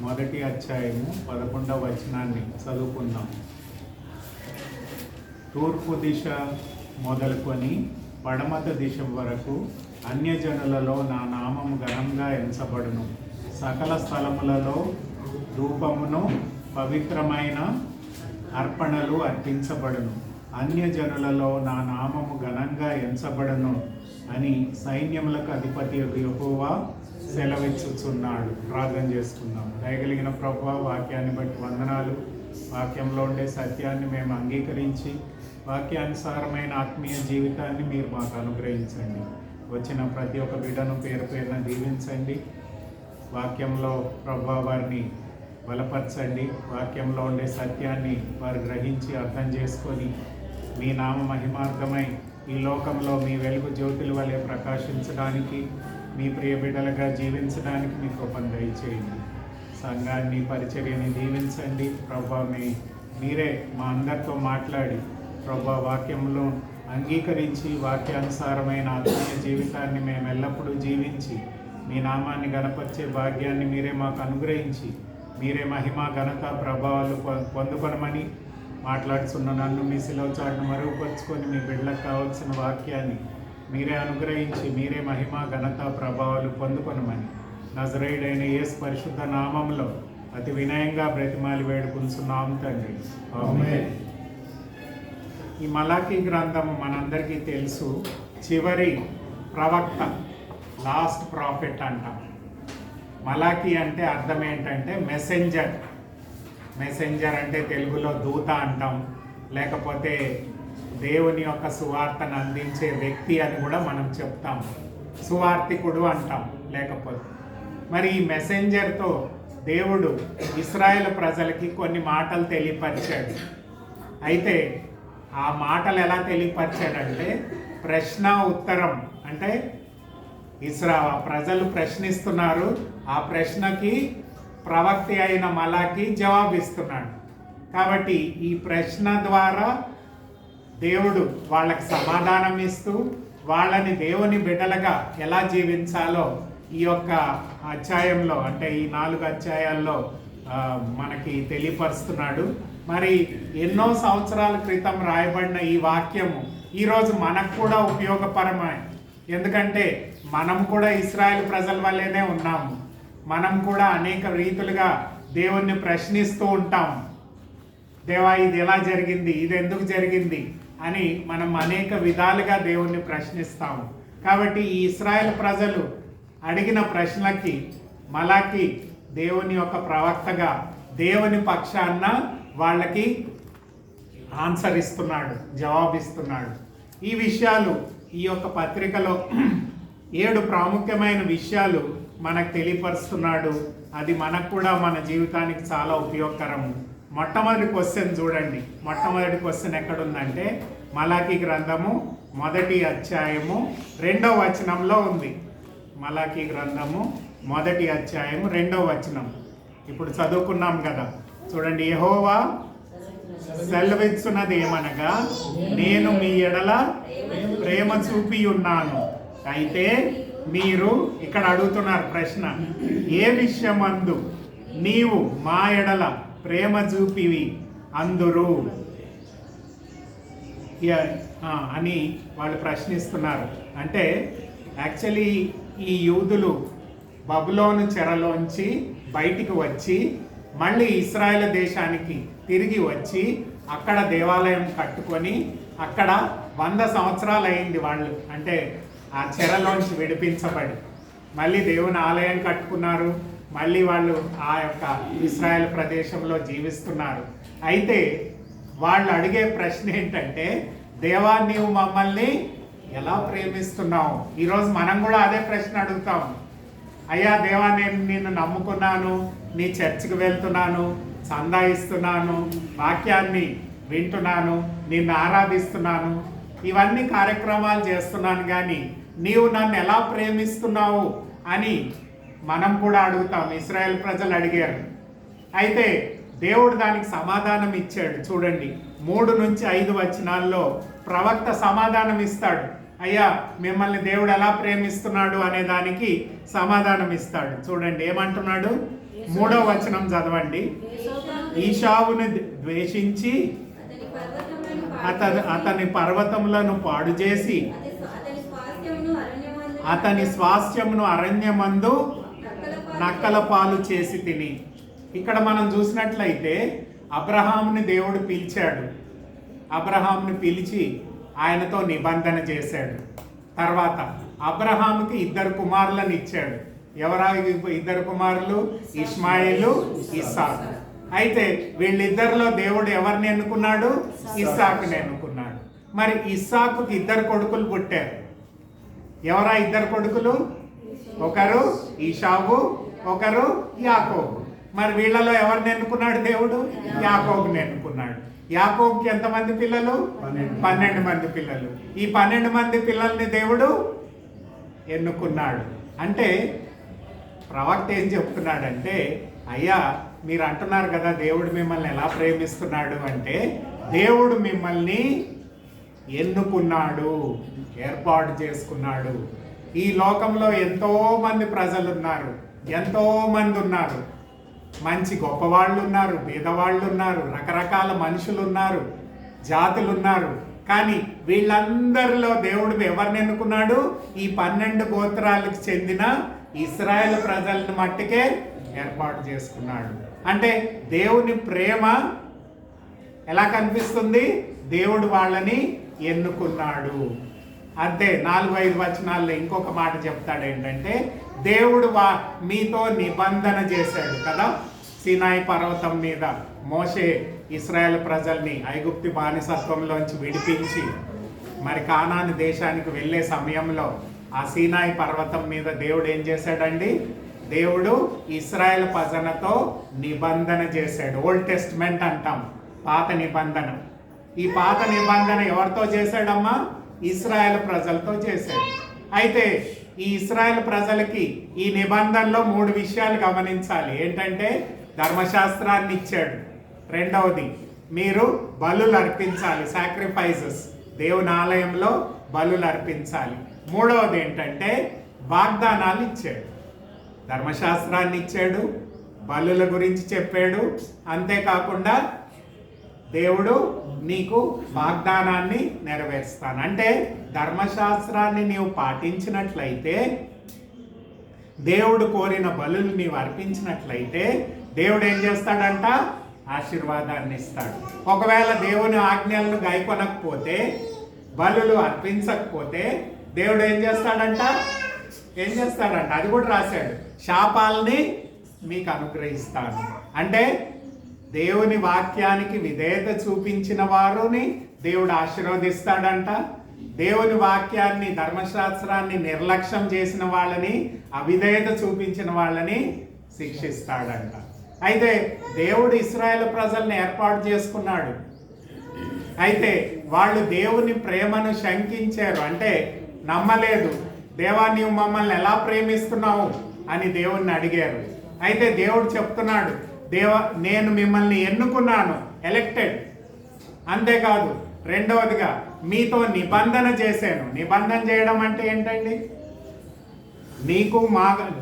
మొదటి అధ్యాయము 11వ వచనాన్ని చదువుకుందాం. తూర్పు దిశ మొదలుకొని పడమత దిశ వరకు అన్యజనులలో నా నామము ఘనంగా ఎంచబడును. సకల స్థలములలో ధూపమును పవిత్రమైన అర్పణలు అర్పించబడును. అన్యజనులలో నా నామము ఘనంగా ఎంచబడును అని సైన్యములకు అధిపతి యెహోవా సెలవిచ్చుచున్నాడు. ప్రార్థన చేసుకుందాం. దయగలిగిన ప్రభువా, వాక్యాన్ని బట్టి వందనాలు. వాక్యంలో ఉండే సత్యాన్ని మేము అంగీకరించి వాక్యానుసారమైన ఆత్మీయ జీవితాన్ని మీరు మాకు అనుగ్రహించండి. వచ్చిన ప్రతి ఒక్క బిడ్డను పేరు పేరున దీవించండి. వాక్యంలో ప్రభువా వారిని బలపరచండి. వాక్యంలో ఉండే సత్యాన్ని వారు గ్రహించి అర్థం చేసుకొని మీ నామ మహిమార్థమై ఈ లోకంలో మీ వెలుగు జ్యోతుల వలె ప్రకాశించడానికి, మీ ప్రియ బిడ్డలుగా జీవించడానికి మీ కృపను దయచేయండి. సంఘాన్ని, పరిచర్యని దీవించండి. ప్రభువా మీరే మా అందరితో మాట్లాడి ప్రభువా వాక్యంలో అంగీకరించి వాక్యానుసారమైన ఆత్మీయ జీవితాన్ని మేము ఎల్లప్పుడూ జీవించి మీ నామాన్ని గణపరిచే భాగ్యాన్ని మీరే మాకు అనుగ్రహించి మీరే మహిమ, ఘనత, ప్రభావాలు పొందుకొనమని మాట్లాడుతున్న నన్ను మీ శిలువ చాటును మరుగుపరుచుకొని మీ బిడ్డలకు కావాల్సిన వాక్యాన్ని మీరే అనుగ్రహించి మీరే మహిమ, ఘనత, ప్రభావాలు పొందుకొనమని నజరేయుడైన యేసు పరిశుద్ధ నామంలో అతి వినయంగా బ్రతిమాలి వేడుకుంటున్నాం తండ్రి. ఆమేన్. ఈ మలాకీ గ్రంథము మనందరికీ తెలుసు, చివరి ప్రవక్త, లాస్ట్ ప్రాఫిట్ అంటాం. మలాకీ అంటే అర్థం ఏంటంటే మెసెంజర్. మెసెంజర్ అంటే తెలుగులో దూత అంటాం, లేకపోతే దేవుని యొక్క సువార్తను అందించే వ్యక్తి అని కూడా మనం చెప్తాం. సువార్తికుడు అంటాం. లేకపోతే మరి ఈ మెసెంజర్తో దేవుడు ఇశ్రాయేలు ప్రజలకి కొన్ని మాటలు తెలియపరిచాడు. అయితే ఆ మాటలు ఎలా తెలియపరిచాడంటే ప్రశ్న ఉత్తరం. అంటే ప్రజలు ప్రశ్నిస్తున్నారు, ఆ ప్రశ్నకి ప్రవక్త అయిన మలాకి జవాబిస్తున్నాడు. కాబట్టి ఈ ప్రశ్న ద్వారా దేవుడు వాళ్ళకి సమాధానం ఇస్తూ వాళ్ళని దేవుని బిడ్డలుగా ఎలా జీవించాలో ఈ యొక్క అధ్యాయంలో, అంటే ఈ 4 అధ్యాయాల్లో మనకి తెలియపరుస్తున్నాడు. మరి ఎన్నో సంవత్సరాల క్రితం రాయబడిన ఈ వాక్యము ఈరోజు మనకు కూడా ఉపయోగపరమే. ఎందుకంటే మనం కూడా ఇశ్రాయేలు ప్రజల వల్లనే ఉన్నాము. మనం కూడా అనేక రీతులుగా దేవుణ్ణి ప్రశ్నిస్తూ ఉంటాం. దేవా, ఇది ఎలా జరిగింది, ఇది ఎందుకు జరిగింది అని మనం అనేక విధాలుగా దేవుణ్ణి ప్రశ్నిస్తాము. కాబట్టి ఈ ఇశ్రాయేలు ప్రజలు అడిగిన ప్రశ్నలకి మలాకి దేవుని యొక్క ప్రవక్తగా దేవుని పక్షాన వాళ్ళకి ఆన్సర్ ఇస్తున్నాడు, జవాబిస్తున్నాడు. ఈ విషయాలు ఈ యొక్క పత్రికలో 7 ప్రాముఖ్యమైన విషయాలు మనకు తెలియపరుస్తున్నాడు. అది మనకు కూడా మన జీవితానికి చాలా ఉపయోగకరము. మొట్టమొదటి క్వశ్చన్ చూడండి. మొట్టమొదటి క్వశ్చన్ ఎక్కడుందంటే మలాకీ గ్రంథము 1వ అధ్యాయము 2వ వచనంలో ఉంది. మలాకీ గ్రంథము 1వ అధ్యాయము 2వ వచనం ఇప్పుడు చదువుకున్నాం కదా. చూడండి, యెహోవా సెలవిస్తున్నది ఏమనగా, నేను మీ ఎడల ప్రేమ చూపి ఉన్నాను. అయితే మీరు ఇక్కడ అడుగుతున్నారు ప్రశ్న, ఏ విషయమందు నీవు మా ఎడల ప్రేమ చూపివి అందురు అని వాళ్ళు ప్రశ్నిస్తున్నారు. అంటే యాక్చువల్లీ ఈ యూదులు బబులోను చెరలోంచి బయటికి వచ్చి మళ్ళీ ఇశ్రాయేలు దేశానికి తిరిగి వచ్చి అక్కడ దేవాలయం కట్టుకొని అక్కడ 100 సంవత్సరాలు అయింది. వాళ్ళు అంటే ఆ చెరలోంచి విడిపించబడి మళ్ళీ దేవుని ఆలయం కట్టుకున్నారు. మళ్ళీ వాళ్ళు ఆ యొక్క ఇశ్రాయేల్ ప్రదేశంలో జీవిస్తున్నారు. అయితే వాళ్ళు అడిగే ప్రశ్న ఏంటంటే, దేవా, నీవు మమ్మల్ని ఎలా ప్రేమిస్తున్నావు? ఈరోజు మనం కూడా అదే ప్రశ్న అడుగుతాం. అయ్యా దేవా, నేను నిన్ను నమ్ముకున్నాను, నీ చర్చికి వెళ్తున్నాను, చందా ఇస్తున్నాను, వాక్యాన్ని వింటున్నాను, నిన్ను ఆరాధిస్తున్నాను, ఇవన్నీ కార్యక్రమాలు చేస్తున్నాను, కానీ నీవు నన్ను ఎలా ప్రేమిస్తున్నావు అని మనం కూడా అడుగుతాం. ఇశ్రాయేల్ ప్రజలు అడిగారు. అయితే దేవుడు దానికి సమాధానం ఇచ్చాడు. చూడండి, 3 నుంచి 5 వచనాల్లో ప్రవక్త సమాధానం ఇస్తాడు. అయ్యా మిమ్మల్ని దేవుడు ఎలా ప్రేమిస్తున్నాడు అనే దానికి సమాధానం ఇస్తాడు. చూడండి ఏమంటున్నాడు, 3వ వచనం చదవండి. ఈశావుని ద్వేషించి అతని పర్వతములను పాడు చేసి అతని స్వాస్థ్యమును అరణ్యమందు నక్కల పాలు చేసి తిని. ఇక్కడ మనం చూసినట్లయితే అబ్రహాముని దేవుడు పిలిచాడు. అబ్రహాముని పిలిచి ఆయనతో నిబంధన చేశాడు. తర్వాత అబ్రహాముకి 2 కుమారులను ఇచ్చాడు. ఎవరా 2 కుమారులు? ఇష్మాయిలు, ఇస్సాకు. అయితే వీళ్ళిద్దరిలో దేవుడు ఎవరిని ఎన్నుకున్నాడు? ఇస్సాకుని ఎన్నుకున్నాడు. మరి ఇస్సాకుకి 2 కొడుకులు పుట్టారు. ఎవరా 2 కొడుకులు? ఒకరు ఈశావు, ఒకరు యాకోబు. మరి వీళ్ళలో ఎవరిని ఎన్నుకున్నాడు దేవుడు? యాకోబుని ఎన్నుకున్నాడు. యాకోబుకి ఎంతమంది పిల్లలు? 12 మంది పిల్లలు. ఈ 12 మంది పిల్లల్ని దేవుడు ఎన్నుకున్నాడు. అంటే ప్రవక్త ఏం చెప్తున్నాడంటే, అయ్యా మీరు అంటున్నారు కదా దేవుడు మిమ్మల్ని ఎలా ప్రేమిస్తున్నాడు అంటే, దేవుడు మిమ్మల్ని ఎన్నుకున్నాడు, ఏర్పాటు చేసుకున్నాడు. ఈ లోకంలో ఎంతో మంది ప్రజలు ఉన్నారు, ఎంతో మంది ఉన్నారు. మంచి గొప్పవాళ్ళు ఉన్నారు, పేదవాళ్ళు ఉన్నారు, రకరకాల మనుషులు ఉన్నారు, జాతులు ఉన్నారు. కానీ వీళ్ళందరిలో దేవుడు ఎవరిని ఎన్నుకున్నాడు? ఈ 12 గోత్రాలకు చెందిన ఇశ్రాయేల్ ప్రజలను మట్టుకే ఏర్పాటు చేసుకున్నాడు. అంటే దేవుని ప్రేమ ఎలా కనిపిస్తుంది? దేవుడు వాళ్ళని ఎన్నుకున్నాడు. అంతే. 4-5 వచనాల్లో ఇంకొక మాట చెప్తాడు ఏంటంటే, దేవుడు మీతో నిబంధన చేశాడు కదా. సీనాయి పర్వతం మీద మోషే ఇశ్రాయేల్ ప్రజల్ని ఐగుప్తు బానిసత్వంలోంచి విడిపించి మరి కానాను దేశానికి వెళ్ళే సమయంలో ఆ సీనాయి పర్వతం మీద దేవుడు ఏం చేశాడండి? దేవుడు ఇశ్రాయేల్ ప్రజలతో నిబంధన చేశాడు. ఓల్డ్ టెస్ట్మెంట్ అంటాం, పాత నిబంధన. ఈ పాత నిబంధన ఎవరితో చేశాడమ్మా? ఇశ్రాయేల్ ప్రజలతో చేశాడు. అయితే ఈ ఇశ్రాయేల్ ప్రజలకి ఈ నిబంధనలో 3 విషయాలు గమనించాలి. ఏంటంటే ధర్మశాస్త్రాన్ని ఇచ్చాడు. రెండవది మీరు బలులు అర్పించాలి, సాక్రిఫైసెస్, దేవుని ఆలయంలో బలులు అర్పించాలి. మూడవది ఏంటంటే వాగ్దానాలు ఇచ్చాడు. ధర్మశాస్త్రాన్ని ఇచ్చాడు, బలుల గురించి చెప్పాడు. అంతేకాకుండా దేవుడు నీకు వాగ్దానాన్ని నెరవేరుస్తాను అంటే, ధర్మశాస్త్రాన్ని నీవు పాటించినట్లయితే, దేవుడు కోరిన బలులు నీవు అర్పించినట్లయితే దేవుడు ఏం చేస్తాడంట? ఆశీర్వాదాన్ని ఇస్తాడు. ఒకవేళ దేవుని ఆజ్ఞలను గైకొనకపోతే, బలులు అర్పించకపోతే దేవుడు ఏం చేస్తాడంట? అది కూడా రాశాడు, శాపాలని మీకు అనుగ్రహిస్తాను. అంటే దేవుని వాక్యానికి విధేయత చూపించిన వారిని దేవుడు ఆశీర్వదిస్తాడంట. దేవుని వాక్యాన్ని, ధర్మశాస్త్రాన్ని నిర్లక్ష్యం చేసిన వాళ్ళని, అవిధేయత చూపించిన వాళ్ళని శిక్షిస్తాడంట. అయితే దేవుడు ఇశ్రాయేల్ ప్రజల్ని ఏర్పాటు చేసుకున్నాడు. అయితే వాళ్ళు దేవుని ప్రేమను శంకించారు. అంటే నమ్మలేదు. దేవా నీవు మమ్మల్ని ఎలా ప్రేమిస్తున్నావు అని దేవుణ్ణి అడిగారు. అయితే దేవుడు చెప్తున్నాడు, నేను మిమ్మల్ని ఎన్నుకున్నాను, ఎలెక్టెడ్. అంతేకాదు, రెండవదిగా మీతో నిబంధన చేశాను. నిబంధన చేయడం అంటే ఏంటండి? నీకు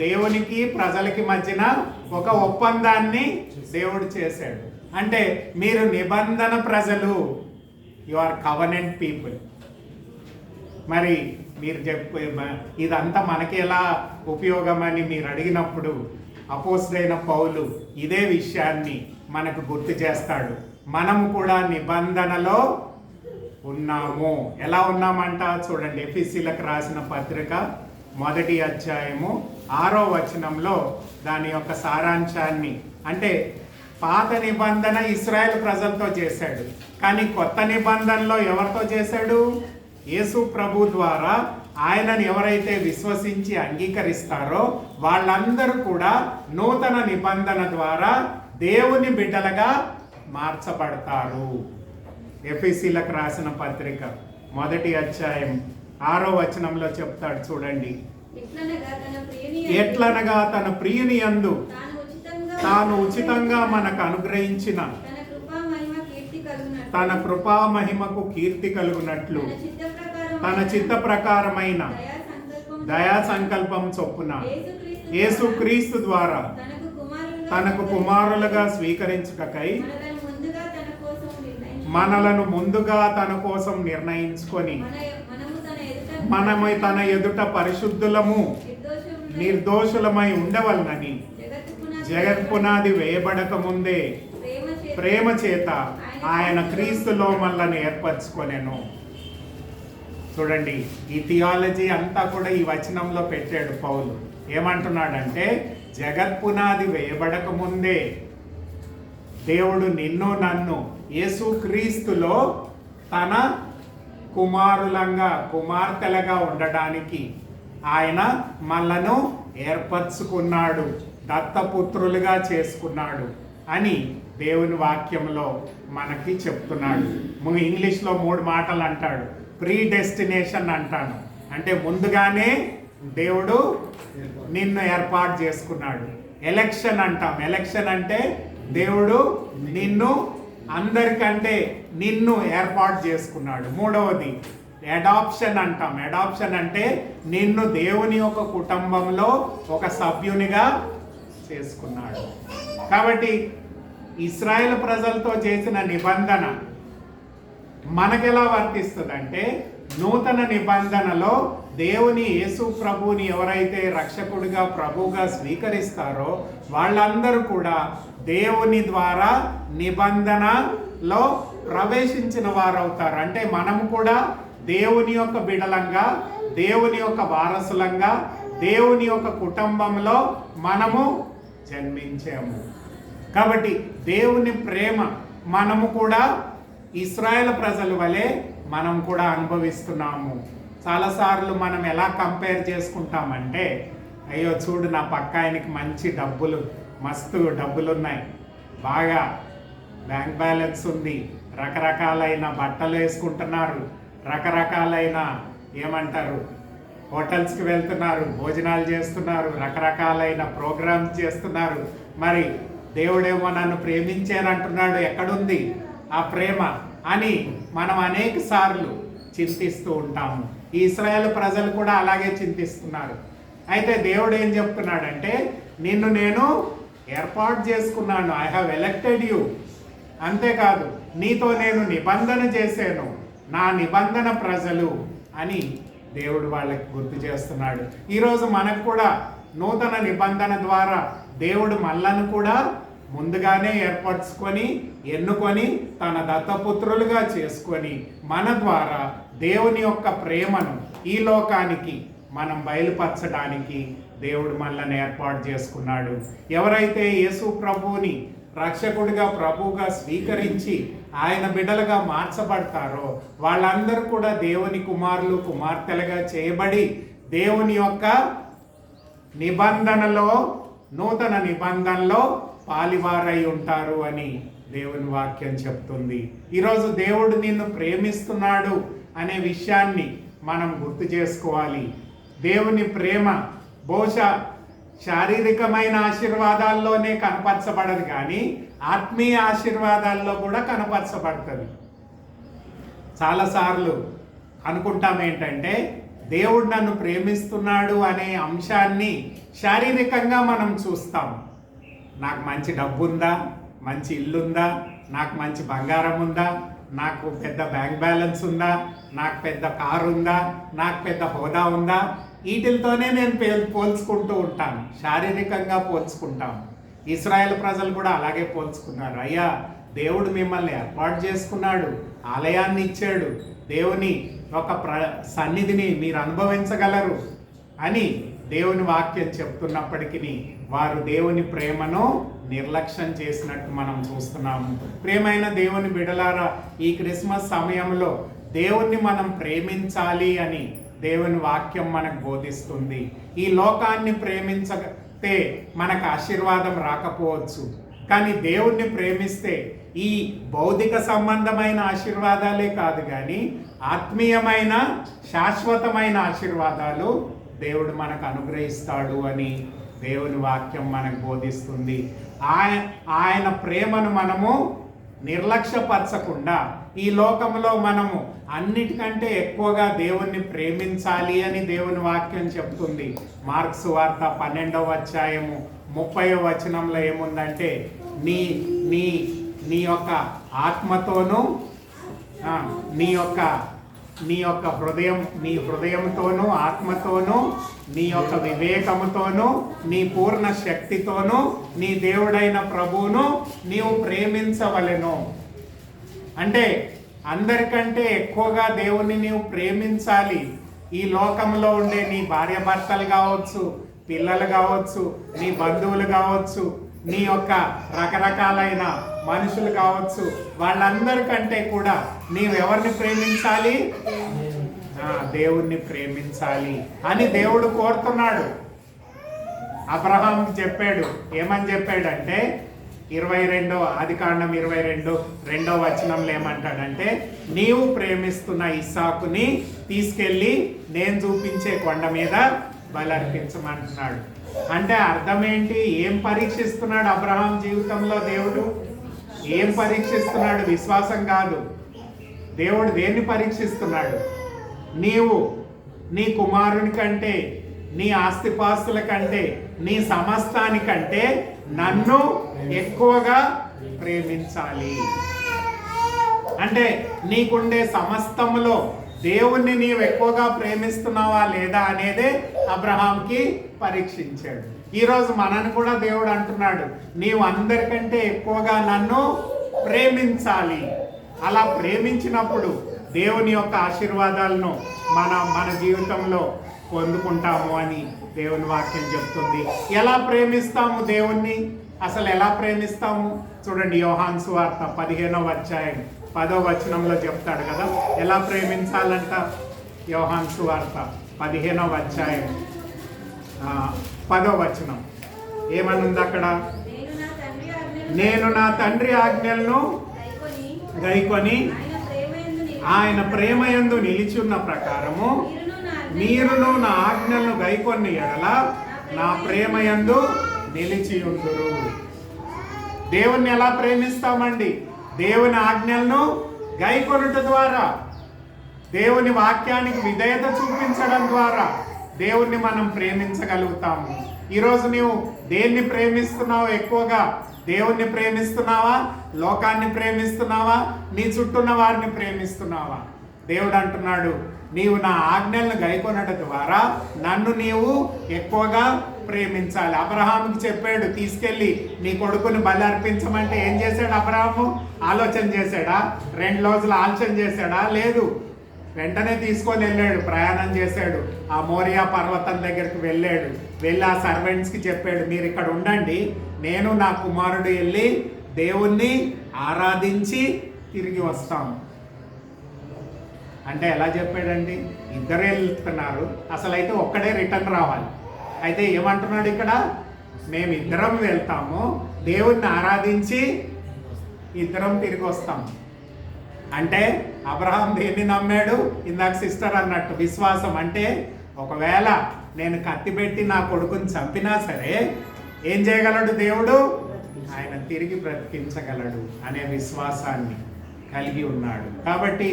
దేవునికి ప్రజలకి మధ్యన ఒక ఒప్పందాన్ని దేవుడు చేశాడు. అంటే మీరు నిబంధన ప్రజలు, యు ఆర్ కవనెంట్ పీపుల్. మరి మీరు ఇదంతా మనకి ఎలా ఉపయోగమని మీరు అడిగినప్పుడు అపోస్తుడైన పౌలు ఇదే విషయాన్ని మనకు గుర్తు చేస్తాడు. మనము కూడా నిబంధనలో ఉన్నాము. ఎలా ఉన్నామంట చూడండి. ఎఫెసీయులకు రాసిన పత్రిక 1వ అధ్యాయము 6వ వచనంలో దాని యొక్క సారాంశాన్ని, అంటే పాత నిబంధన ఇశ్రాయేల్ ప్రజలతో చేశాడు, కానీ కొత్త నిబంధనలో ఎవరితో చేశాడు? యేసు ప్రభు ద్వారా ఆయనను ఎవరైతే విశ్వసించి అంగీకరిస్తారో వాళ్ళందరూ కూడా నూతన నిబంధన ద్వారా దేవుని బిడ్డలుగా మార్చబడతారు. ఎఫెసీయులకు రాసిన పత్రిక 1వ అధ్యాయం 6వ వచనంలో చెప్తాడు చూడండి. ఎట్లనగా తన ప్రియుని యందు తాను ఉచితంగా మనకు అనుగ్రహించిన తన కృపా మహిమకు కీర్తి కలుగునట్లు తన చిత్త ప్రకారమైన దయా సంకల్పం చొప్పున యేసుక్రీస్తు ద్వారా తనకు కుమారులుగా స్వీకరించుటకై మనలను ముందుగా తన కోసం నిర్ణయించుకొని మనము తన ఎదుట పరిశుద్ధులము నిర్దోషులమై ఉండవలనని జగత్పునాది వేయబడక ముందే ప్రేమ చేత ఆయన క్రీస్తులో మనల్ని ఏర్పరచుకొనెను. చూడండి, ఈ థియాలజీ అంతా కూడా ఈ వచనంలో పెట్టాడు పౌలు. ఏమంటున్నాడంటే, జగత్పునాది వేయబడక ముందే దేవుడు నిన్ను నన్ను యేసుక్రీస్తులో తన కుమార్తెలుగా ఉండడానికి ఆయన మనలను ఏర్పరచుకున్నాడు, దత్తపుత్రులుగా చేసుకున్నాడు అని దేవుని వాక్యంలో మనకి చెప్తున్నాడు. ఇంగ్లీష్లో 3 మాటలు అంటాడు. ప్రీ డెస్టినేషన్ అంటాను, అంటే ముందుగానే దేవుడు నిన్ను ఏర్పాటు చేసుకున్నాడు. ఎలక్షన్ అంటాం. ఎలక్షన్ అంటే దేవుడు నిన్ను అందరికంటే నిన్ను ఏర్పాటు చేసుకున్నాడు. మూడవది అడాప్షన్ అంటాం. అడాప్షన్ అంటే నిన్ను దేవుని యొక్క కుటుంబంలో ఒక సభ్యునిగా చేసుకున్నాడు. కాబట్టి ఇశ్రాయేల్ ప్రజలతో చేసిన నిబంధన మనకెలా వర్తిస్తుందంటే, నూతన నిబంధనలో దేవుని యేసు ప్రభువుని ఎవరైతే రక్షకుడిగా ప్రభువుగా స్వీకరిస్తారో వాళ్ళందరూ కూడా దేవుని ద్వారా నిబంధనలో ప్రవేశించిన వారు అవుతారు. అంటే మనము కూడా దేవుని యొక్క బిడలంగా, దేవుని యొక్క వారసులంగా, దేవుని యొక్క కుటుంబంలో మనము జన్మించాము. కాబట్టి దేవుని ప్రేమ మనము కూడా ఇశ్రాయేల్ ప్రజల వలె మనం కూడా అనుభవిస్తున్నాము. చాలాసార్లు మనం ఎలా కంపేర్ చేసుకుంటామంటే, అయ్యో చూడు నా పక్క ఆయనకి మంచి మస్తు డబ్బులు ఉన్నాయి, బాగా బ్యాంక్ బ్యాలెన్స్ ఉంది, రకరకాలైన బట్టలు వేసుకుంటున్నారు, రకరకాలైన ఏమంటారు హోటల్స్కి వెళ్తున్నారు, భోజనాలు చేస్తున్నారు, రకరకాలైన ప్రోగ్రామ్స్ చేస్తున్నారు. మరి దేవుడేమో నన్ను ప్రేమించానంటున్నాడు, ఎక్కడుంది ఆ ప్రేమ అని మనం అనేక సార్లు చింతిస్తూ ఉంటాము. ఈ ఇశ్రాయేలు ప్రజలు కూడా అలాగే చింతిస్తున్నారు. అయితే దేవుడు ఏం చెప్తున్నాడంటే, నిన్ను నేను ఏర్పాటు చేసుకున్నాను, ఐ హ్యావ్ ఎలెక్టెడ్ యూ. అంతేకాదు, నీతో నేను నిబంధన చేశాను, నా నిబంధన ప్రజలు అని దేవుడు వాళ్ళకి గుర్తు చేస్తున్నాడు. ఈరోజు మనకు కూడా నూతన నిబంధన ద్వారా దేవుడు మనలను కూడా ముందుగానే ఏర్పరచుకొని ఎన్నుకొని తన దత్తపుత్రులుగా చేసుకొని మన ద్వారా దేవుని యొక్క ప్రేమను ఈ లోకానికి మనం బయలుపరచడానికి దేవుడు మనల్ని ఏర్పాటు చేసుకున్నాడు. ఎవరైతే యేసు ప్రభువుని రక్షకుడిగా ప్రభువుగా స్వీకరించి ఆయన బిడ్డలుగా మార్చబడతారో వాళ్ళందరూ కూడా దేవుని కుమారులు కుమార్తెలుగా చేయబడి దేవుని యొక్క నిబంధనలో, నూతన నిబంధనలో పాలివారై ఉంటారు అని దేవుని వాక్యం చెప్తుంది. ఈరోజు దేవుడు నిన్ను ప్రేమిస్తున్నాడు అనే విషయాన్ని మనం గుర్తు చేసుకోవాలి. దేవుని ప్రేమ బహుశా శారీరకమైన ఆశీర్వాదాల్లోనే కనపరచబడదు, కానీ ఆత్మీయ ఆశీర్వాదాల్లో కూడా కనపరచబడుతుంది. చాలాసార్లు అనుకుంటాం ఏంటంటే, దేవుడు నన్ను ప్రేమిస్తున్నాడు అనే అంశాన్ని శారీరకంగా మనం చూస్తాం. నాకు మంచి డబ్బు ఉందా, మంచి ఇల్లు ఉందా, నాకు మంచి బంగారం ఉందా, నాకు పెద్ద బ్యాంక్ బ్యాలెన్స్ ఉందా, నాకు పెద్ద కారు ఉందా, నాకు పెద్ద హోదా ఉందా, వీటితోనే నేను పోల్చుకుంటూ ఉంటాను, శారీరకంగా పోల్చుకుంటాను. ఇశ్రాయేల్ ప్రజలు కూడా అలాగే పోల్చుకున్నారు. అయ్యా, దేవుడు మిమ్మల్ని ఏర్పాటు చేసుకున్నాడు, ఆలయాన్ని ఇచ్చాడు, దేవుని ఒక సన్నిధిని మీరు అనుభవించగలరు అని దేవుని వాక్యం చెప్తున్నప్పటికీ వారు దేవుని ప్రేమను నిర్లక్ష్యం చేసినట్టు మనం చూస్తున్నాము. ప్రేమైన దేవుని బిడలారా, ఈ క్రిస్మస్ సమయంలో దేవుణ్ణి మనం ప్రేమించాలి అని దేవుని వాక్యం మనకు బోధిస్తుంది. ఈ లోకాన్ని ప్రేమించతే మనకు ఆశీర్వాదం రాకపోవచ్చు, కానీ దేవుణ్ణి ప్రేమిస్తే ఈ భౌతిక సంబంధమైన ఆశీర్వాదాలే కాదు, కానీ ఆత్మీయమైన శాశ్వతమైన ఆశీర్వాదాలు దేవుడు మనకు అనుగ్రహిస్తాడు అని దేవుని వాక్యం మనకు బోధిస్తుంది. ఆయన ప్రేమను మనము నిర్లక్ష్యపరచకుండా ఈ లోకంలో మనము అన్నిటికంటే ఎక్కువగా దేవుణ్ణి ప్రేమించాలి అని దేవుని వాక్యం చెప్తుంది. మార్క్స్ వార్త 12వ అధ్యాయము 30వ వచనంలో ఏముందంటే నీ నీ నీ యొక్క ఆత్మతోనూ నీ యొక్క హృదయంతోనూ ఆత్మతోనూ నీ యొక్క వివేకముతోనూ నీ పూర్ణ శక్తితోనూ నీ దేవుడైన ప్రభువును నీవు ప్రేమించవలెను. అంటే అందరికంటే ఎక్కువగా దేవుణ్ణి నీవు ప్రేమించాలి. ఈ లోకంలో ఉండే నీ భార్య భర్తలు కావచ్చు, పిల్లలు కావచ్చు, నీ బంధువులు కావచ్చు, నీ యొక్క రకరకాలైన మనుషులు కావచ్చు, వాళ్ళందరికంటే కూడా నీవెవరిని ప్రేమించాలి? దేవుణ్ణి ప్రేమించాలి అని దేవుడు కోరుతున్నాడు. అబ్రహాంకి చెప్పాడు. ఏమని చెప్పాడంటే 22 వచనంలో ఏమంటాడంటే నీవు ప్రేమిస్తున్న ఇస్సాకుని తీసుకెళ్ళి నేను చూపించే కొండ మీద బలర్పించమంటున్నాడు. అంటే అర్థం ఏంటి? ఏం పరీక్షిస్తున్నాడు అబ్రహాం జీవితంలో దేవుడు? ఏం పరీక్షిస్తున్నాడు? విశ్వాసం కాదు. దేవుడు దేన్ని పరీక్షిస్తున్నాడు? నీవు నీ కుమారుని కంటే, నీ ఆస్తిపాస్తుల కంటే, నీ సమస్తానికంటే నన్ను ఎక్కువగా ప్రేమించాలి. అంటే నీకుండే సమస్తములో దేవుణ్ణి నీవు ఎక్కువగా ప్రేమిస్తున్నావా లేదా అనేదే అబ్రహాంకి పరీక్షించాడు. ఈరోజు మనని కూడా దేవుడు అంటున్నాడు, నీవు అందరికంటే ఎక్కువగా నన్ను ప్రేమించాలి. అలా ప్రేమించినప్పుడు దేవుని యొక్క ఆశీర్వాదాలను మన జీవితంలో పొందుకుంటాము అని దేవుని వాక్యం చెప్తుంది. ఎలా ప్రేమిస్తాము దేవుణ్ణి? అసలు ఎలా ప్రేమిస్తాము? చూడండి, యోహాను సువార్త 15వ అధ్యాయం 10వ వచనంలో చెప్తాడు కదా ఎలా ప్రేమించాలంట. యోహాను సువార్త 15వ అధ్యాయం 10వ వచనం ఏమనుంది అక్కడ? నేను నా తండ్రి ఆజ్ఞలను గైకొని ఆయన ప్రేమయందు నిలిచున్న ప్రకారము మీరును నా ఆజ్ఞలను గైకొని ఎడల నా ప్రేమయందు నిలిచి ఉందురు. దేవుణ్ణి ఎలా ప్రేమిస్తామండి? దేవుని ఆజ్ఞలను గైకొనుట ద్వారా, దేవుని వాక్యానికి విధేయత చూపించడం ద్వారా దేవుణ్ణి మనం ప్రేమించగలుగుతాము. ఈరోజు నీవు దేన్ని ప్రేమిస్తున్నావు ఎక్కువగా? దేవుణ్ణి ప్రేమిస్తున్నావా? లోకాన్ని ప్రేమిస్తున్నావా? నీ చుట్టూన్న వారిని ప్రేమిస్తున్నావా? దేవుడు అంటున్నాడు, నీవు నా ఆజ్ఞలను గైకొనడం ద్వారా నన్ను నీవు ఎక్కువగా ప్రేమించాలి. అబ్రహాముకి చెప్పాడు, తీసుకెళ్ళి నీ కొడుకుని బలి అర్పించమంటే ఏం చేశాడు అబ్రహాము? ఆలోచన చేశాడా? 2 రోజులు ఆలోచన చేశాడా? లేదు. వెంటనే తీసుకొని వెళ్ళాడు, ప్రయాణం చేశాడు. ఆ మోరియా పర్వతం దగ్గరికి వెళ్ళాడు. వెళ్ళి ఆ సర్వెంట్స్కి చెప్పాడు, మీరు ఇక్కడ ఉండండి, నేను నా కుమారుడు వెళ్ళి దేవుణ్ణి ఆరాధించి తిరిగి వస్తాము. అంటే ఎలా చెప్పాడండి? ఇద్దరు వెళ్తున్నారు, అసలు అయితే ఒక్కడే రిటర్న్ రావాలి. అయితే ఏమంటున్నాడు ఇక్కడ? మేము ఇద్దరం వెళ్తాము, దేవుణ్ణి ఆరాధించి ఇద్దరం తిరిగి వస్తాము. అంటే అబ్రహాం దేన్ని నమ్మాడు? ఇందాక సిస్టర్ అన్నట్టు విశ్వాసం. అంటే ఒకవేళ నేను కత్తి పెట్టి నా కొడుకుని చంపినా సరే ఏం చేయగలడు దేవుడు? ఆయన తిరిగి బ్రతికించగలడు అనే విశ్వాసాన్ని కలిగి ఉన్నాడు. కాబట్టి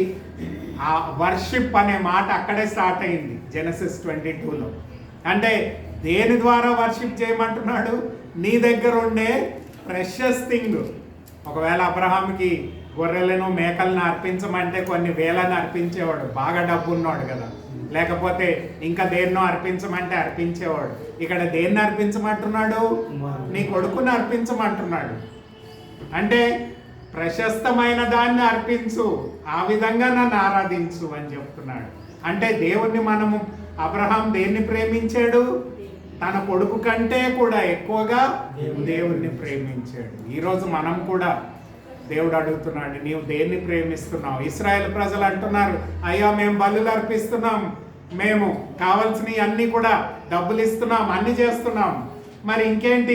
ఆ వర్షిప్ అనే మాట అక్కడే స్టార్ట్ అయింది జెనసిస్ 22లో. అంటే దేని ద్వారా వర్షిప్ చేయమంటున్నాడు? నీ దగ్గర ఉండే ప్రెషస్ థింగ్. ఒకవేళ అబ్రహాంకి గొర్రెలను మేకలను అర్పించమంటే కొన్ని వేలను అర్పించేవాడు, బాగా డబ్బు ఉన్నాడు కదా. లేకపోతే ఇంకా దేన్నో అర్పించమంటే అర్పించేవాడు. ఇక్కడ దేన్ని అర్పించమంటున్నాడు? నీ కొడుకుని అర్పించమంటున్నాడు. అంటే ప్రశస్తమైన దాన్ని అర్పించు, ఆ విధంగా నన్ను ఆరాధించు అని చెప్తున్నాడు. అంటే దేవుణ్ణి మనము, అబ్రహాం దేన్ని ప్రేమించాడు? తన కొడుకు కంటే కూడా ఎక్కువగా దేవుణ్ణి ప్రేమించాడు. ఈరోజు మనం కూడా దేవుడు అడుగుతున్నాడు, నీవు దేన్ని ప్రేమిస్తున్నావు? ఇశ్రాయేల్ ప్రజలు అంటున్నారు, అయ్యా మేము బలులు అర్పిస్తున్నాం, మేము కావాల్సినవి అన్నీ కూడా డబ్బులు ఇస్తున్నాం, అన్ని చేస్తున్నాం, మరి ఇంకేంటి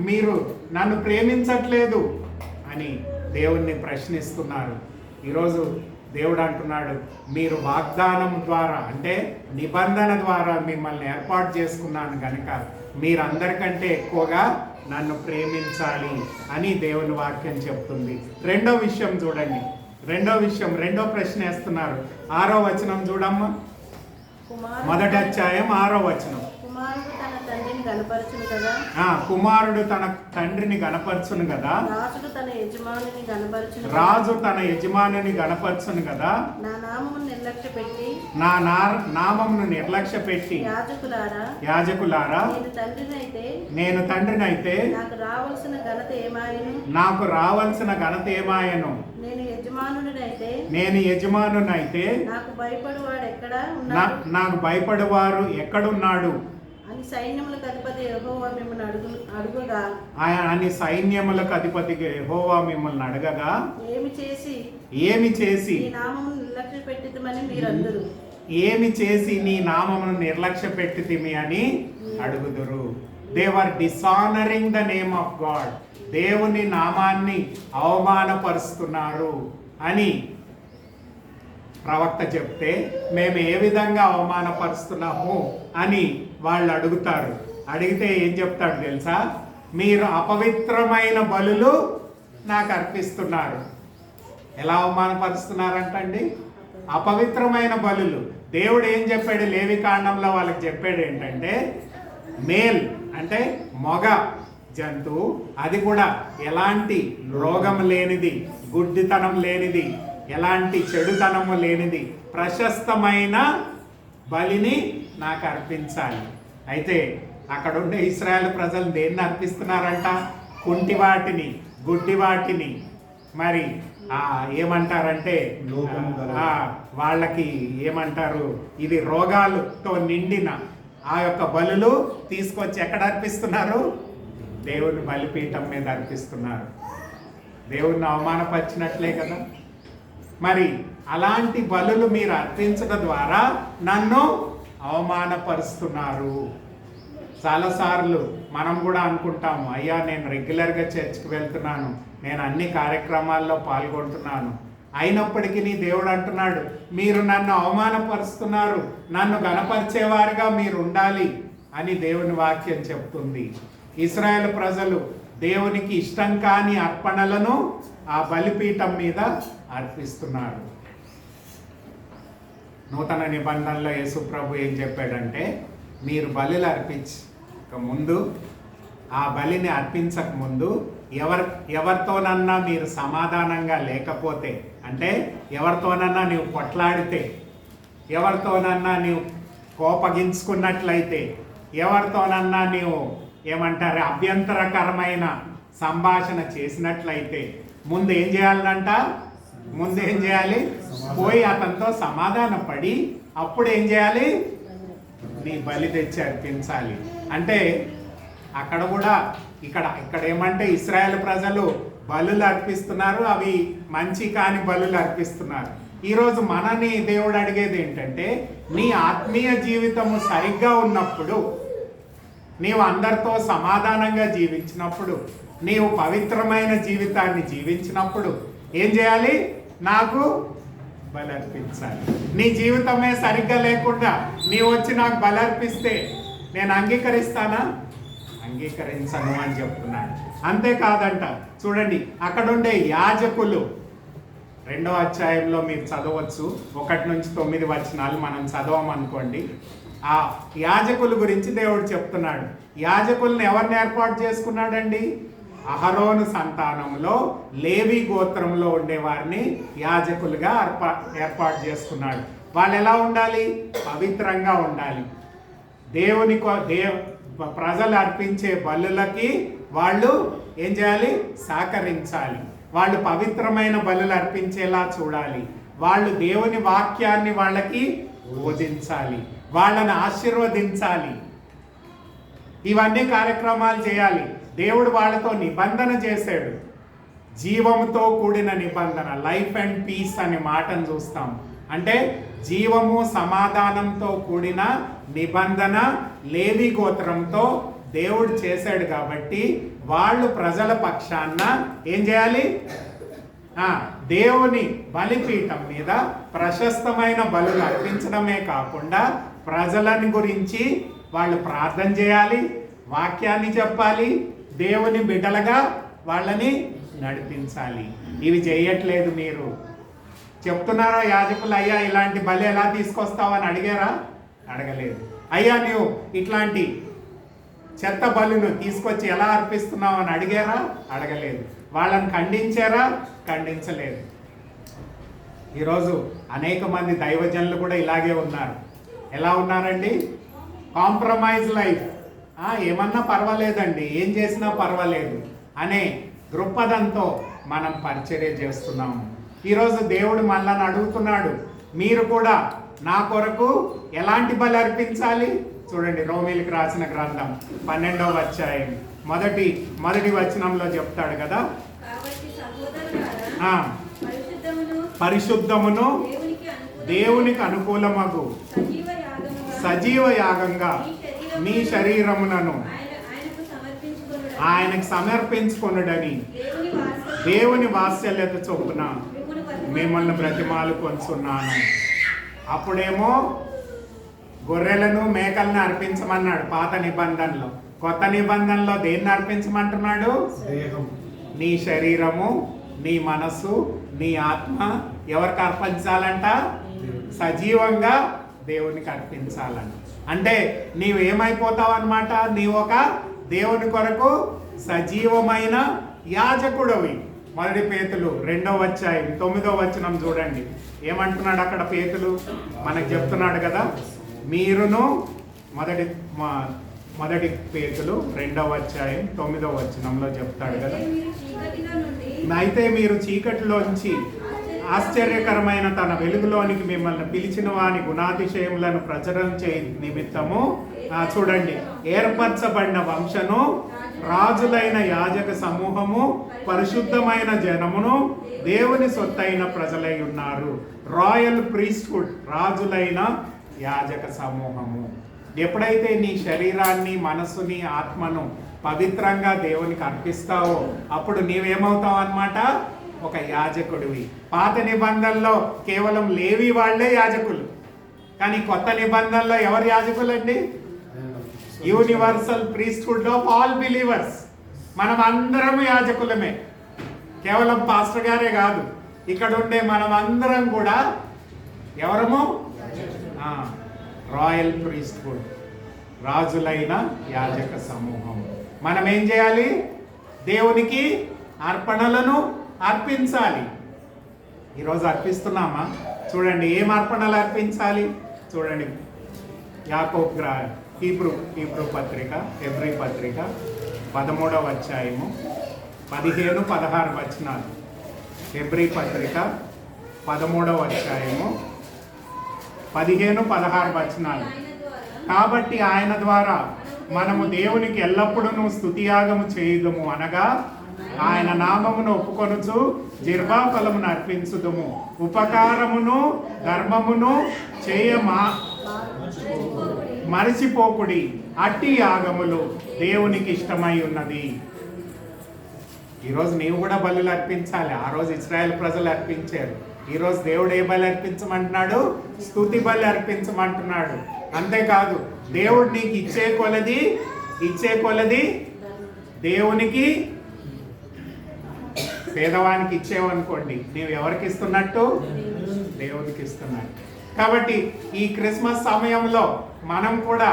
మీరు నన్ను ప్రేమించట్లేదు అని దేవుణ్ణి ప్రశ్నిస్తున్నారు. ఈరోజు దేవుడు అంటున్నాడు, మీరు వాగ్దానం ద్వారా అంటే నిబంధన ద్వారా మిమ్మల్ని ఏర్పాటు చేసుకున్నాను కనుక మీరందరికంటే ఎక్కువగా నన్ను ప్రేమించాలి అని దేవుని వాక్యం చెప్తుంది. రెండో విషయం చూడండి, రెండో ప్రశ్న వేస్తున్నారు. 6వ వచనం చూడమ్మా, మొదటి అధ్యాయం 6వ వచనం. కుమారుడు తన తండ్రిని గణపరచును కదా, కుమారుడు తన తండ్రిని గణపరచును కదా, రాజు తన యజమానిని గణపరచును, రాజు తన యజమానిని గణపరచును కదా, నా నామమును నిర్లక్ష్య పెట్టి, నా నామమును నిర్లక్ష్య పెట్టి, యాజకులారా నేను తండ్రినైతే నాకు రావాల్సిన ఘనత ఏమాయను, నేను యజమానునైతే నాకు భయపడువారు ఎక్కడున్నాడు అని సైన్యములకు అధిపతి యెహోవా మిమ్మల్ని అడగగా ఏమి చేసి నీ నామమును నిర్లక్ష్య పెట్టితిమి అని అడుగుదురు. They were dishonouring the name of God. దేవుని నామాన్ని అవమానపరుస్తున్నారు అని ప్రవక్త చెప్తే మేము ఏ విధంగా అవమానపరుస్తున్నాము అని వాళ్ళు అడుగుతారు. అడిగితే ఏం చెప్తాడు తెలుసా? మీరు అపవిత్రమైన బలులు నాకు అర్పిస్తున్నారు. ఎలా అవమానపరుస్తున్నారంటండి? అపవిత్రమైన బలులు. దేవుడు ఏం చెప్పాడు? లేవి కాండంలో వాళ్ళకి చెప్పాడు ఏంటంటే, మేల్ అంటే మగ జంతువు, అది కూడా ఎలాంటి రోగం లేనిది, గుడ్డితనం లేనిది, ఎలాంటి చెడుతనము లేనిది ప్రశస్తమైన బలిని నాకు అర్పించాలి. అయితే అక్కడ ఉండే ఇశ్రాయేలు ప్రజలు దేన్ని అర్పిస్తున్నారంట? కుంటి వాటిని, గుడ్డి వాటిని, మరి ఏమంటారంటే వాళ్ళకి ఏమంటారు, ఇది రోగాలతో నిండిన ఆ యొక్క బలులు తీసుకొచ్చి ఎక్కడ అర్పిస్తున్నారు? దేవుని బలిపీఠం మీద అర్పిస్తున్నారు. దేవుణ్ణి అవమానపరిచినట్లే కదా. మరి అలాంటి బలులు మీరు అర్పించడం ద్వారా నన్ను అవమానపరుస్తున్నారు. చాలాసార్లు మనం కూడా అనుకుంటాము, అయ్యా నేను రెగ్యులర్గా చర్చ్కి వెళ్తున్నాను, నేను అన్ని కార్యక్రమాల్లో పాల్గొంటున్నాను, అయినప్పటికీ దేవుడు అంటున్నాడు మీరు నన్ను అవమానపరుస్తున్నారు, నన్ను గణపరిచేవారుగా మీరు ఉండాలి అని దేవుని వాక్యం చెప్తుంది. ఇశ్రాయేలు ప్రజలు దేవునికి ఇష్టం కాని అర్పణలను ఆ బలిపీఠం మీద అర్పిస్తున్నారు. నూతన నిబంధనలో యేసు ప్రభు ఏం చెప్పాడంటే, మీరు బలులు అర్పించక ముందు, ఆ బలిని అర్పించక ముందు ఎవరితోనన్నా మీరు సమాధానంగా లేకపోతే, అంటే ఎవరితోనన్నా నీవు కొట్లాడితే, ఎవరితోనన్నా నీవు కోపగించుకున్నట్లయితే, ఎవరితోనన్నా నీవు ఏమంటారు అభ్యంతరకరమైన సంభాషణ చేసినట్లయితే ముందు ఏం చేయాలంట? ముందు ఏం చేయాలి? పోయి అతనితో సమాధాన పడి అప్పుడు ఏం చేయాలి? నీ బలి తెచ్చి అర్పించాలి. అంటే అక్కడ కూడా ఇక్కడ ఏమంటే ఇశ్రాయేలు ప్రజలు బలులు అర్పిస్తున్నారు, అవి మంచి కాని బలులు అర్పిస్తున్నారు. ఈరోజు మనని దేవుడు అడిగేది ఏంటంటే, నీ ఆత్మీయ జీవితము సరిగ్గా ఉన్నప్పుడు, నీవు అందరితో సమాధానంగా జీవించినప్పుడు, నీవు పవిత్రమైన జీవితాన్ని జీవించినప్పుడు ఏం చేయాలి? నాకు బలర్పించాలి. నీ జీవితమే సరిగ్గా లేకుండా నీవు వచ్చి నాకు బలర్పిస్తే నేను అంగీకరిస్తానా? అంగీకరించను అని చెప్తున్నాను. అంతేకాదంట, చూడండి అక్కడుండే యాజకులు 2వ అధ్యాయంలో మీరు చదవచ్చు, 1 నుంచి 9 వచనాలు మనం చదవమనుకోండి. ఆ యాజకుల గురించి దేవుడు చెప్తున్నాడు. యాజకుల్ని ఎవరిని ఏర్పాటు చేసుకున్నాడండి? అహరోను సంతానంలో లేవి గోత్రంలో ఉండేవారిని యాజకులుగా ఏర్పాటు చేసుకున్నాడు. వాళ్ళు ఎలా ఉండాలి? పవిత్రంగా ఉండాలి. ప్రజలు అర్పించే బలులకి వాళ్ళు ఏం చేయాలి? సహకరించాలి. వాళ్ళు పవిత్రమైన బలులు అర్పించేలా చూడాలి. వాళ్ళు దేవుని వాక్యాన్ని వాళ్ళకి బోధించాలి, వాళ్ళని ఆశీర్వదించాలి. ఇవన్నీ కార్యక్రమాలు చేయాలి. దేవుడు వాళ్ళతో నిబంధన చేశాడు, జీవముతో కూడిన నిబంధన, లైఫ్ అండ్ పీస్ అనే మాటను చూస్తాం. అంటే జీవము సమాధానంతో కూడిన నిబంధన లేవి గోత్రంతో దేవుడు చేశాడు. కాబట్టి వాళ్ళు ప్రజల పక్షాన ఏం చేయాలి? దేవుని బలిపీఠం మీద ప్రశస్తమైన బలులు అర్పించడమే కాకుండా ప్రజలని గురించి వాళ్ళు ప్రార్థన చేయాలి, వాక్యాన్ని చెప్పాలి, దేవుని బిడ్డలుగా వాళ్ళని నడిపించాలి. ఇవి చేయట్లేదు. మీరు చెప్తున్నారా యాజకులు, అయ్యా ఇలాంటి బలి ఎలా తీసుకొస్తావని అడిగారా? అడగలేదు. అయ్యా నువ్వు ఇట్లాంటి చెత్త బలును తీసుకొచ్చి ఎలా అర్పిస్తున్నావు అని అడిగారా? అడగలేదు. వాళ్ళని ఖండించారా? ఖండించలేదు. ఈరోజు అనేక మంది దైవజనులు కూడా ఇలాగే ఉన్నారు. ఎలా ఉన్నారండి? Compromise life. ఏమన్నా పర్వాలేదండి, ఏం చేసినా పర్వాలేదు అనే దృక్పథంతో మనం పరిచర్య చేస్తున్నాము. ఈరోజు దేవుడు మనల్ని అడుగుతున్నాడు, మీరు కూడా నా కొరకు ఎలాంటి బలి అర్పించాలి? చూడండి, రోమీలకు రాసిన గ్రంథం 12వ అధ్యాయం మొదటి వచనంలో చెప్తాడు కదా, పరిశుద్ధమును దేవునికి అనుకూలమగు సజీవ యాగంగా మీ శరీరములను ఆయనకు సమర్పించుకొనుడని దేవుని వాత్సల్యత చొప్పున మిమ్మల్ని బ్రతిమాలు కొంచున్నాను. అప్పుడేమో గొర్రెలను మేకలను అర్పించమన్నాడు పాత నిబంధనలో. కొత్త నిబంధనలో దేన్ని అర్పించమంటున్నాడు? నీ శరీరము, నీ మనస్సు, నీ ఆత్మ ఎవరికి అర్పించాలంట? సజీవంగా దేవునికి అర్పించాలంట. అంటే నీవు ఏమైపోతావు అన్నమాట? నీవు ఒక దేవుని కొరకు సజీవమైన యాజకుడవి. 1 పేతురు 2వ అధ్యాయం 9వ వచనం చూడండి, ఏమంటున్నాడు అక్కడ పేతురు మనకు చెప్తున్నాడు కదా. మీరును మొదటి పేతురు 2వ అధ్యాయం 9వ వచనంలో చెప్తాడు కదా, అయితే మీరు చీకటిలోంచి ఆశ్చర్యకరమైన తన వెలుగులోనికి మిమ్మల్ని పిలిచిన వాని గుణాతిశయములను ప్రచురణ చే నిమిత్తము చూడండి, ఏర్పరచబడిన వంశను, రాజులైన యాజక సమూహము, పరిశుద్ధమైన జనమును, దేవుని సొత్తైన ప్రజలై ఉన్నారు. రాయల్ ప్రీస్ట్హుడ్, రాజులైన యాజక సమూహము. ఎప్పుడైతే నీ శరీరాన్ని, మనస్సుని, ఆత్మను పవిత్రంగా దేవునికి అర్పిస్తావో అప్పుడు నీవేమవుతావు అన్నమాట? ఒక యాజకుడివి. పాత నిబంధనలో కేవలం లేవి వాళ్ళే యాజకులు, కానీ కొత్త నిబంధనలో ఎవరు యాజకులండి? Universal priesthood of all believers. మనం అందరం యాజకులమే, కేవలం పాస్టర్ గారే కాదు, ఇక్కడ ఉండే మనం అందరం కూడా ఎవరము? రాయల్ ప్రీస్ట్హుడ్, రాజులైన యాజక సమూహం. మనం ఏం చేయాలి? దేవునికి అర్పణలను అర్పించాలి. ఈరోజు అర్పిస్తున్నామా? చూడండి, ఏం అర్పణలు అర్పించాలి? చూడండి, యాకోబు హీబ్రూ పత్రిక, హెబ్రీ పత్రిక 13వ అధ్యాయము 15-16 వచనాలు. హెబ్రీ పత్రిక 13వ అధ్యాయము 15-16 వచనాలు. కాబట్టి ఆయన ద్వారా మనము దేవునికి ఎల్లప్పుడూ స్తుతియాగము చేయుదుము, అనగా ఆయన నామమును ఒప్పుకొనుచు జిర్బా ఫలమును అర్పించుదుము, ఉపకారమును ధర్మమును మరచిపోకుడి, అట్టి యాగములు దేవునికి ఇష్టమై ఉన్నది. ఈరోజు నీవు కూడా బలులు అర్పించాలి. ఆ రోజు ఇశ్రాయేల్ ప్రజలు అర్పించారు. ఈరోజు దేవుడు ఏ బలి అర్పించమంటున్నాడు? స్తుతి బలి అర్పించమంటున్నాడు. అంతేకాదు, దేవుడు నీకు ఇచ్చే కొలది దేవునికి, పేదవానికి ఇచ్చేవనుకోండి, నీవు ఎవరికి ఇస్తున్నట్టు? దేవునికి ఇస్తున్నట్టు. కాబట్టి ఈ క్రిస్మస్ సమయంలో మనం కూడా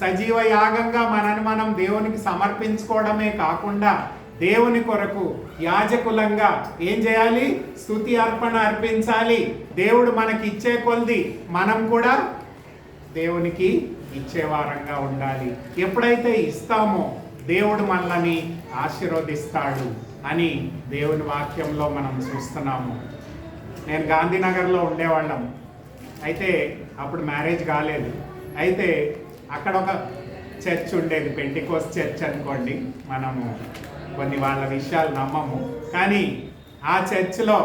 సజీవ యాగంగా మనని మనం దేవునికి సమర్పించుకోవడమే కాకుండా దేవుని కొరకు యాజకులంగా ఏం చేయాలి? స్తుతి అర్పణ అర్పించాలి. దేవుడు మనకి ఇచ్చే కొలది మనం కూడా దేవునికి ఇచ్చేవారంగా ఉండాలి. ఎప్పుడైతే ఇస్తామో దేవుడు మనల్ని ఆశీర్వదిస్తాడు అని దేవుని వాక్యంలో మనం చూస్తున్నాము. నేను గాంధీనగర్లో ఉండేవాళ్ళం. అయితే అప్పుడు మ్యారేజ్ కాలేదు. అయితే అక్కడ ఒక చర్చ్ ఉండేది, పెంటికోస్ట్ చర్చ్ అనుకోండి. మనము కొన్ని వాళ్ళ విషయాలు నమ్మము, కానీ ఆ చర్చ్లో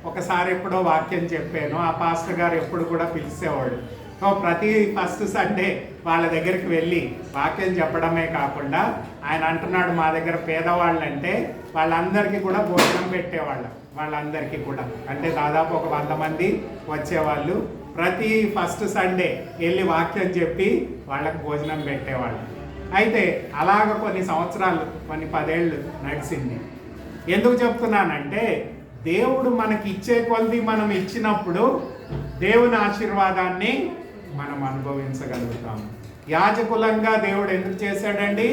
ఒకసారి ఎప్పుడో వాక్యం చెప్పాను. ఆ పాస్టర్ గారు ఎప్పుడు కూడా పిలిచేవాడు. ప్రతి ఫస్ట్ సండే వాళ్ళ దగ్గరికి వెళ్ళి వాక్యం చెప్పడమే కాకుండా ఆయన అంటున్నాడు, మా దగ్గర పేదవాళ్ళు అంటే వాళ్ళందరికీ కూడా భోజనం పెట్టేవాళ్ళం. వాళ్ళందరికీ కూడా. అంటే దాదాపు ఒక 100 మంది వచ్చేవాళ్ళు. ప్రతి ఫస్ట్ సండే వెళ్ళి వాక్యం చెప్పి వాళ్ళకి భోజనం పెట్టేవాళ్ళు. అయితే అలాగ కొన్ని సంవత్సరాలు, కొన్ని 10 ఏళ్ళు నడిచింది. ఎందుకు చెప్తున్నానంటే దేవుడు మనకి ఇచ్చే కొలది మనం ఇచ్చినప్పుడు దేవుని ఆశీర్వాదాన్ని మనం అనుభవించగలుగుతాం. యాజకులంగా దేవుడు ఎందుకు చేశాడండి?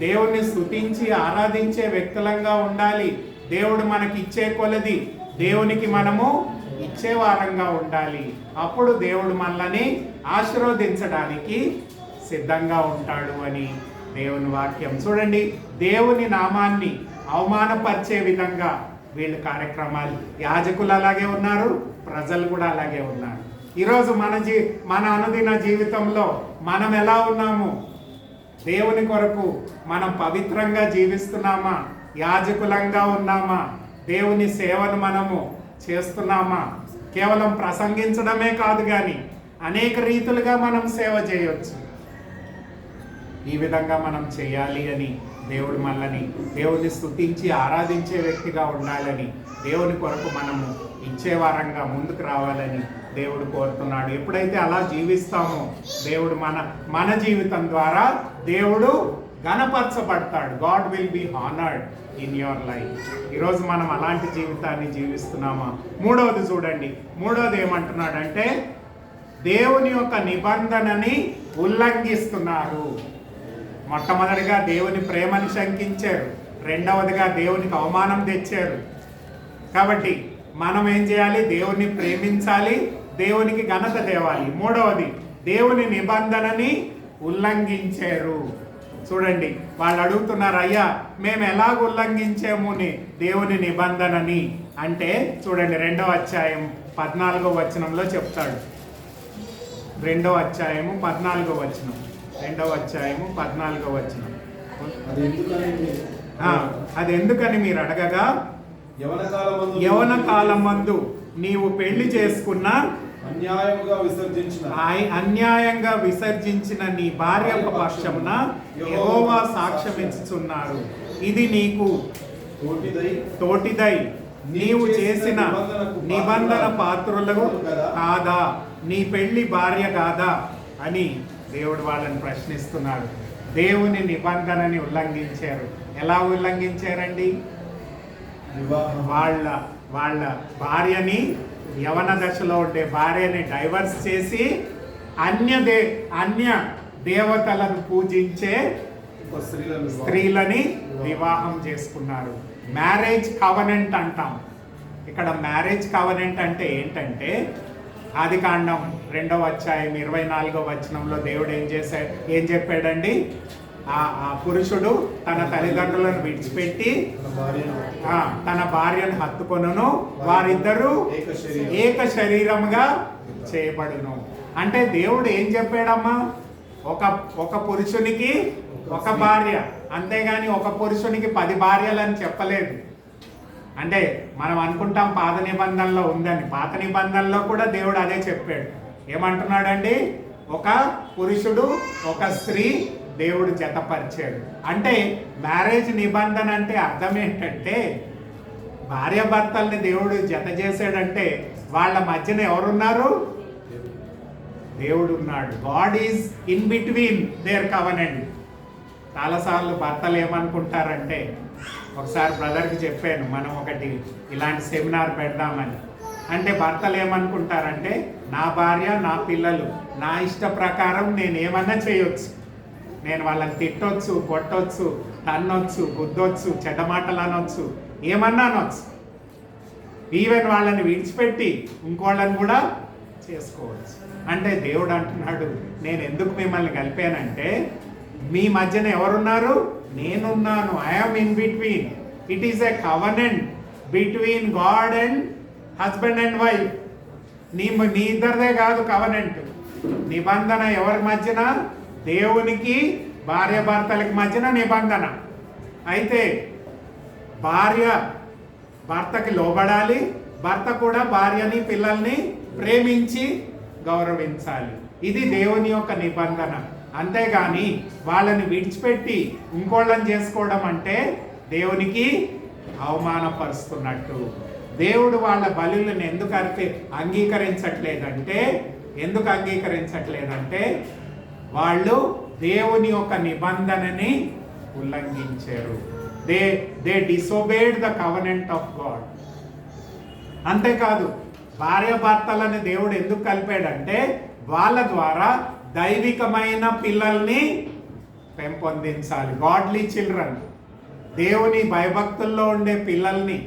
దేవుణ్ణి స్తుతించి ఆరాధించే వ్యక్తులంగా ఉండాలి. దేవుడు మనకి ఇచ్చే కొలది దేవునికి మనము ఇచ్చే వారంగా ఉండాలి. అప్పుడు దేవుడు మనల్ని ఆశీర్వదించడానికి సిద్ధంగా ఉంటాడు అని దేవుని వాక్యం. చూడండి, దేవుని నామాన్ని అవమానపరిచే విధంగా వీళ్ళ కార్యక్రమాలు, యాజకులు అలాగే ఉన్నారు, ప్రజలు కూడా అలాగే ఉన్నారు. ఈరోజు మన అనుదిన జీవితంలో మనం ఎలా ఉన్నాము? దేవుని కొరకు మనం పవిత్రంగా జీవిస్తున్నామా? యాజకులంగా ఉన్నామా? దేవుని సేవను మనము చేస్తున్నామా? కేవలం ప్రసంగించడమే కాదు కానీ అనేక రీతులుగా మనం సేవ చేయొచ్చు. ఈ విధంగా మనం చేయాలి అని దేవుడు మనల్ని దేవుని స్తుతించి ఆరాధించే వ్యక్తిగా ఉండాలని, దేవుని కొరకు మనము ఇచ్చేవారంగా ముందుకు రావాలని దేవుడు కోరుతున్నాడు. ఎప్పుడైతే అలా జీవిస్తామో దేవుడు మన జీవితం ద్వారా దేవుడు ఘనపరచబడతాడు. God will be honoured in your life. ఈరోజు మనం అలాంటి జీవితాన్ని జీవిస్తున్నామా? మూడవది చూడండి, మూడవది ఏమంటున్నాడంటే దేవుని యొక్క నిబంధనని ఉల్లంఘిస్తున్నారు. మొట్టమొదటిగా దేవుని ప్రేమని శంకించారు, రెండవదిగా దేవునికి అవమానం తెచ్చారు. కాబట్టి మనం ఏం చేయాలి? దేవుని ప్రేమించాలి, దేవునికి ఘనత తేవాలి. మూడవది, దేవుని నిబంధనని ఉల్లంఘించారు. చూడండి, వాళ్ళు అడుగుతున్నారు, అయ్యా మేము ఎలాగ ఉల్లంఘించాము దేవుని నిబంధనని అంటే, చూడండి 2వ అధ్యాయం 14వ వచనంలో చెప్తాడు. 2వ అధ్యాయము 14వ వచనం. 2వ అధ్యాయము 14వ వచనం. అది ఎందుకని మీరు అడగగా, యవన కాలమందు నీవు పెళ్లి చేసుకున్న అన్యాయంగా విసర్జించిన నీ భార్య పక్షమున యెహోవా సాక్ష్యమిచ్చుచున్నారు. ఇది నీకు తోటిదై నీవు చేసిన నిబంధన పాత్రులకు కాదా? నీ పెళ్లి భార్య కాదా అని దేవుడు వాళ్ళని ప్రశ్నిస్తున్నాడు. దేవుని నిబంధనని ఉల్లంఘించారు. ఎలా ఉల్లంఘించారండి? వాళ్ళ భార్యని, యవన దశలో ఉండే భార్యని డైవర్స్ చేసి అన్య దేవతలను పూజించే స్త్రీలని వివాహం చేసుకున్నారు. మ్యారేజ్ కవనెంట్ అంటాం. ఇక్కడ మ్యారేజ్ కవనెంట్ అంటే ఏంటంటే, ఆదికాండం 2వ అధ్యాయం 24వ వచనంలో దేవుడు ఏం చెప్పాడండి? ఆ పురుషుడు తన తల్లిదండ్రులను విడిచిపెట్టి తన భార్యను హత్తుకొనును, వారిద్దరూ ఏక శరీరముగా చేయబడును. అంటే దేవుడు ఏం చెప్పాడమ్మా? ఒక పురుషునికి ఒక భార్య, అంతేగాని ఒక పురుషునికి 10 భార్యలు అని చెప్పలేదు. అంటే మనం అనుకుంటాం పాత నిబంధనలో ఉందని. పాత నిబంధనలో కూడా దేవుడు అదే చెప్పాడు. ఏమంటున్నాడండి? ఒక పురుషుడు ఒక స్త్రీ దేవుడు జతపరిచాడు. అంటే మ్యారేజ్ నిబంధన అంటే అర్థం ఏంటంటే, భార్యాభర్తల్ని దేవుడు జత చేశాడంటే వాళ్ళ మధ్యన ఎవరున్నారు? దేవుడు ఉన్నాడు. God is in between their covenant. చాలాసార్లు భర్తలు ఏమనుకుంటారంటే, ఒకసారి బ్రదర్కి చెప్పాను, మనం ఒకటి ఇలాంటి సెమినార్ పెడదామని. అంటే భర్తలు ఏమనుకుంటారంటే, నా భార్య నా పిల్లలు నా ఇష్ట ప్రకారం నేను ఏమన్నా చేయొచ్చు, నేను వాళ్ళని తిట్టొచ్చు, కొట్టొచ్చు, తన్నొచ్చు, గుద్దొచ్చు, చెడ్డ మాటలు అనొచ్చు, ఏమన్నా అనొచ్చు. ఈవెన్ వాళ్ళని విడిచిపెట్టి ఇంకోళ్ళని కూడా చేసుకోవచ్చు. అంటే దేవుడు అంటున్నాడు, నేను ఎందుకు మిమ్మల్ని కలిపానంటే మీ మధ్యన ఎవరున్నారు? నేనున్నాను. I'm in between. It is a covenant between God and husband and wife. నీ ఇద్దరిదే కాదు కవనెంట్. నిబంధన ఎవరి మధ్యన? దేవునికి భార్య భర్తలకి మధ్యన నిబంధన. అయితే భార్య భర్తకి లోబడాలి, భర్త కూడా భార్యని పిల్లల్ని ప్రేమించి గౌరవించాలి. ఇది దేవుని యొక్క నిబంధన. అంతేగాని వాళ్ళని విడిచిపెట్టి ఇంకోళ్ళని చేసుకోవడం అంటే దేవునికి అవమానపరుస్తున్నట్టు. దేవుడు వాళ్ళ బలులను ఎందుకు అంగీకరించట్లేదంటే వాళ్ళు దేవుని యొక్క నిబంధనని ఉల్లంఘించారు. They disobeyed the covenant of God. అంతేకాదు, భార్యాభర్తలని దేవుడు ఎందుకు కలిపాడంటే వాళ్ళ ద్వారా దైవికమైన పిల్లల్ని పెంపొందించాలి. గాడ్లీ చిల్డ్రన్, దేవుని భయభక్తుల్లో ఉండే పిల్లల్ని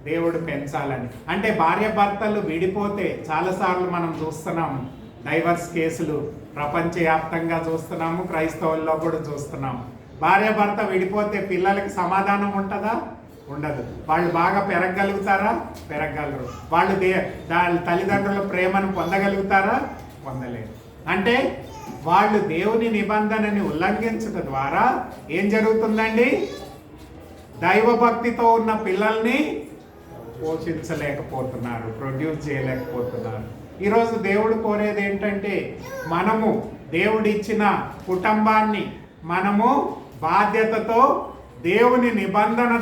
దేవుడు పెంచాలని. అంటే భార్యాభర్తలు విడిపోతే చాలాసార్లు మనం చూస్తున్నాము డైవర్స్ కేసులు, ప్రపంచవ్యాప్తంగా చూస్తున్నాము, క్రైస్తవుల్లో కూడా చూస్తున్నాము. భార్యాభర్త విడిపోతే పిల్లలకి సమాధానం ఉంటుందా? ఉండదు. వాళ్ళు బాగా పెరగగలుగుతారా? పెరగగలరు. వాళ్ళు తల్లిదండ్రుల ప్రేమను పొందగలుగుతారా? పొందలేరు. అంటే వాళ్ళు దేవుని నిబంధనని ఉల్లంఘించడం ద్వారా ఏం జరుగుతుందండి? దైవభక్తితో ఉన్న పిల్లల్ని పోషించలేకపోతున్నారు, ప్రొడ్యూస్ చేయలేకపోతున్నారు. ఈరోజు దేవుడు కోరేది ఏంటంటే మనము దేవుడిచ్చిన కుటుంబాన్ని మనము బాధ్యతతో దేవుని నిబంధన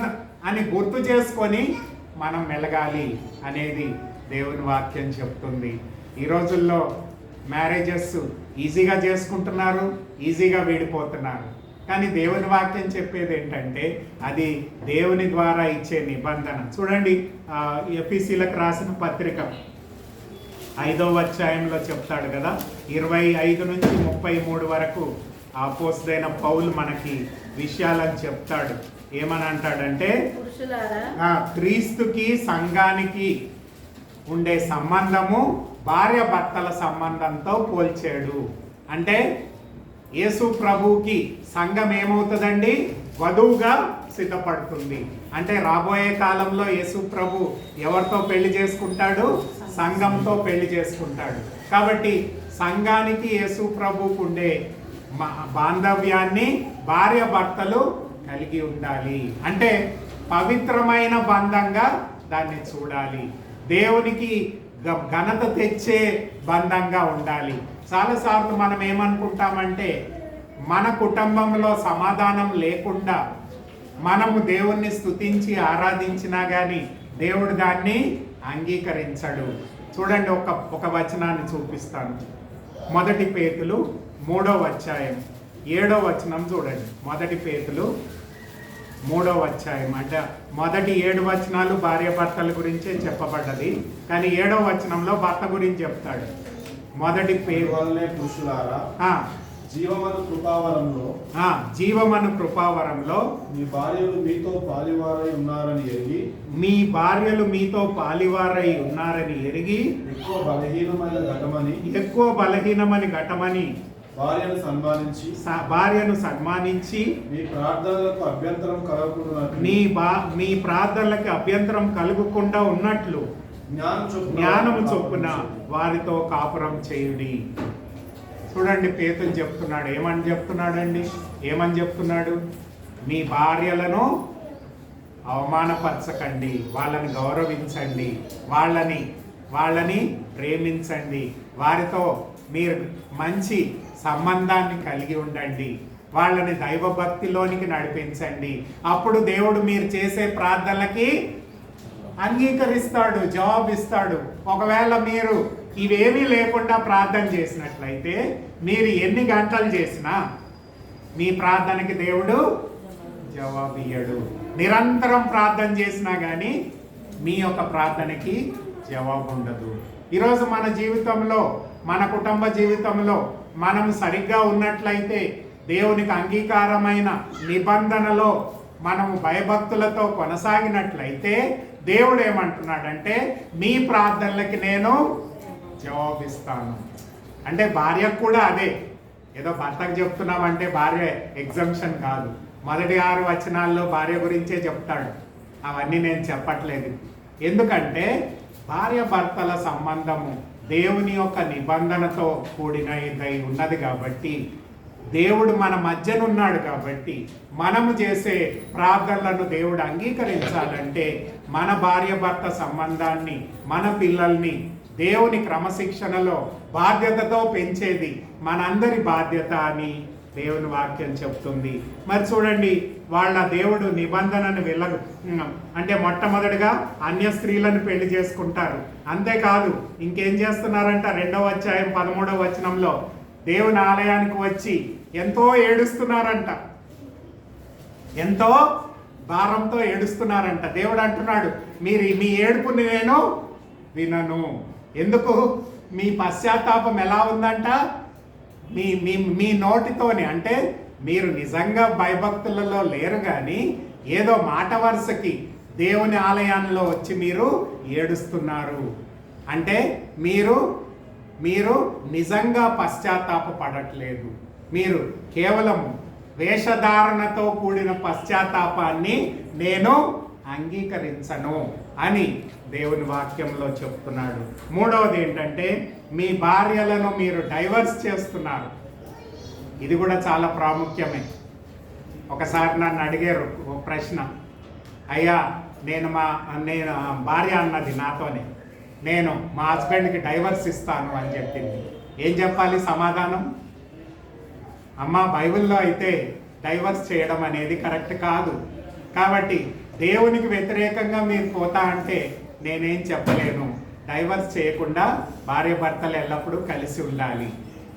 అని గుర్తు చేసుకొని మనం మెలగాలి అనేది దేవుని వాక్యం చెప్తుంది. ఈ రోజుల్లో మ్యారేజెస్ ఈజీగా చేసుకుంటున్నారు, ఈజీగా వీడిపోతున్నారు. కానీ దేవుని వాక్యం చెప్పేది ఏంటంటే అది దేవుని ద్వారా ఇచ్చే నిబంధన. చూడండి, ఎఫెసీయులకు రాసిన పత్రిక 5వ అధ్యాయంలో చెప్తాడు కదా, 25 నుంచి 33 వరకు అపోస్తలుడైన పౌలు మనకి విషయాలను చెప్తాడు. ఏమని అంటాడంటే, క్రీస్తుకి సంఘానికి ఉండే సంబంధము భార్య భర్తల సంబంధంతో పోల్చాడు. అంటే యేసు ప్రభువుకి సంఘం ఏమవుతుందండి? వధువుగా సిద్ధపడుతుంది. అంటే రాబోయే కాలంలో యేసు ప్రభు ఎవరితో పెళ్లి చేసుకుంటాడు? సంఘంతో పెళ్లి చేసుకుంటాడు. కాబట్టి సంఘానికి యేసు ప్రభువుకు ఉండే బాంధవ్యాన్ని భార్య భర్తలు కలిగి ఉండాలి. అంటే పవిత్రమైన బంధంగా దాన్ని చూడాలి. దేవునికి ఘనత తెచ్చే బంధంగా ఉండాలి. చాలాసార్లు మనం ఏమనుకుంటామంటే మన కుటుంబంలో సమాధానం లేకుండా మనము దేవుణ్ణి స్తుతించి ఆరాధించినా కానీ దేవుడు దాన్ని అంగీకరించడు. చూడండి, ఒక వచనాన్ని చూపిస్తాను. 1 పేతులు 3వ అధ్యాయం 7వ వచనం చూడండి. 1 పేతులు 3వ అధ్యాయం. అంటే మొదటి 7 వచనాలు భార్యాభర్తల గురించే చెప్పబడ్డది, కానీ 7వ వచనంలో భర్త గురించి చెప్తాడు. 1 పురుషులారా, జీవమను కృపావరంలో మీ భార్యలు మీతో పాలివారై ఉన్నారని ఎరిగి ఎక్కువ బలహీనమని ఘటమని భార్యను సన్మానించి మీ ప్రార్థనలకు అభ్యంతరం కలుగకుండా ఉన్నట్లు జ్ఞానము చొప్పున వారితో కాపురం చేయుడి. చూడండి, పేతులు చెప్తున్నాడు. ఏమని చెప్తున్నాడు? మీ భార్యలను అవమానపరచకండి, వాళ్ళని గౌరవించండి, వాళ్ళని ప్రేమించండి, వారితో మీరు మంచి సంబంధాన్ని కలిగి ఉండండి, వాళ్ళని దైవభక్తిలోనికి నడిపించండి. అప్పుడు దేవుడు మీరు చేసే ప్రార్థనలకి అంగీకరిస్తాడు, జవాబిస్తాడు. ఒకవేళ మీరు ఇవేమీ లేకుండా ప్రార్థన చేసినట్లయితే మీరు ఎన్ని గంటలు చేసినా మీ ప్రార్థనకి దేవుడు జవాబు ఇయ్యడు. నిరంతరం ప్రార్థన చేసినా కానీ మీ యొక్క ప్రార్థనకి జవాబు ఉండదు. ఈరోజు మన జీవితంలో, మన కుటుంబ జీవితంలో మనం సరిగ్గా ఉన్నట్లయితే, దేవునికి అంగీకారమైన నిబంధనలో మనము భయభక్తులతో కొనసాగినట్లయితే దేవుడు ఏమంటున్నాడంటే మీ ప్రార్థనలకి నేను జవాబిస్తాను. అంటే భార్యకు కూడా అదే, ఏదో భర్తకు చెప్తున్నామంటే భార్య ఎగ్జంప్షన్ కాదు. మొదటి 6 వచనాల్లో భార్య గురించే చెప్తాడు. అవన్నీ నేను చెప్పట్లేదు. ఎందుకంటే భార్య భర్తల సంబంధము దేవుని యొక్క నిబంధనతో కూడినదై ఉన్నది కాబట్టి, దేవుడు మన మధ్యనున్నాడు కాబట్టి, మనము చేసే ప్రార్థనలను దేవుడు అంగీకరించాలంటే మన భార్య భర్త సంబంధాన్ని, మన పిల్లల్ని దేవుని క్రమశిక్షణలో బాధ్యతతో పెంచేది మనందరి బాధ్యత అని దేవుని వాక్యం చెప్తుంది. మరి చూడండి, వాళ్ళ దేవుడు నిబంధనను అంటే మొట్టమొదటిగా అన్య స్త్రీలను పెళ్లి చేసుకుంటారు. అంతేకాదు ఇంకేం చేస్తున్నారంట, 2వ అధ్యాయం 13వ వచనంలో దేవుని ఆలయానికి వచ్చి ఎంతో ఏడుస్తున్నారంట, ఎంతో భారంతో ఏడుస్తున్నారంట. దేవుడు అంటున్నాడు, మీ ఏడుపుని నేను వినను. ఎందుకు? మీ పశ్చాత్తాపం ఎలా ఉందంట, మీ మీ మీ నోటితోనే, అంటే మీరు నిజంగా భయభక్తులలో లేరు కానీ ఏదో మాట వరుసకి దేవుని ఆలయంలో వచ్చి మీరు ఏడుస్తున్నారు. అంటే మీరు నిజంగా పశ్చాత్తాప పడట్లేదు. మీరు కేవలం వేషధారణతో కూడిన పశ్చాత్తాపాన్ని నేను అంగీకరించను అని దేవుని వాక్యంలో చెప్తున్నాడు. మూడవది ఏంటంటే, మీ భార్యలను మీరు డైవర్స్ చేస్తున్నారు. ఇది కూడా చాలా ప్రాముఖ్యమే. ఒకసారి నన్ను అడిగారు ఓ ప్రశ్న, అయ్యా నేను భార్య అన్నది నాతోనే, నేను మా హస్బెండ్కి డైవర్స్ ఇస్తాను అని చెప్పింది. ఏం చెప్పాలి సమాధానం? అమ్మ, బైబిల్లో అయితే డైవర్స్ చేయడం అనేది కరెక్ట్ కాదు, కాబట్టి దేవునికి వ్యతిరేకంగా మీరు పోతా అంటే నేనేం చెప్పలేను. డైవర్స్ చేయకుండా భార్య భర్తలు ఎల్లప్పుడూ కలిసి ఉండాలి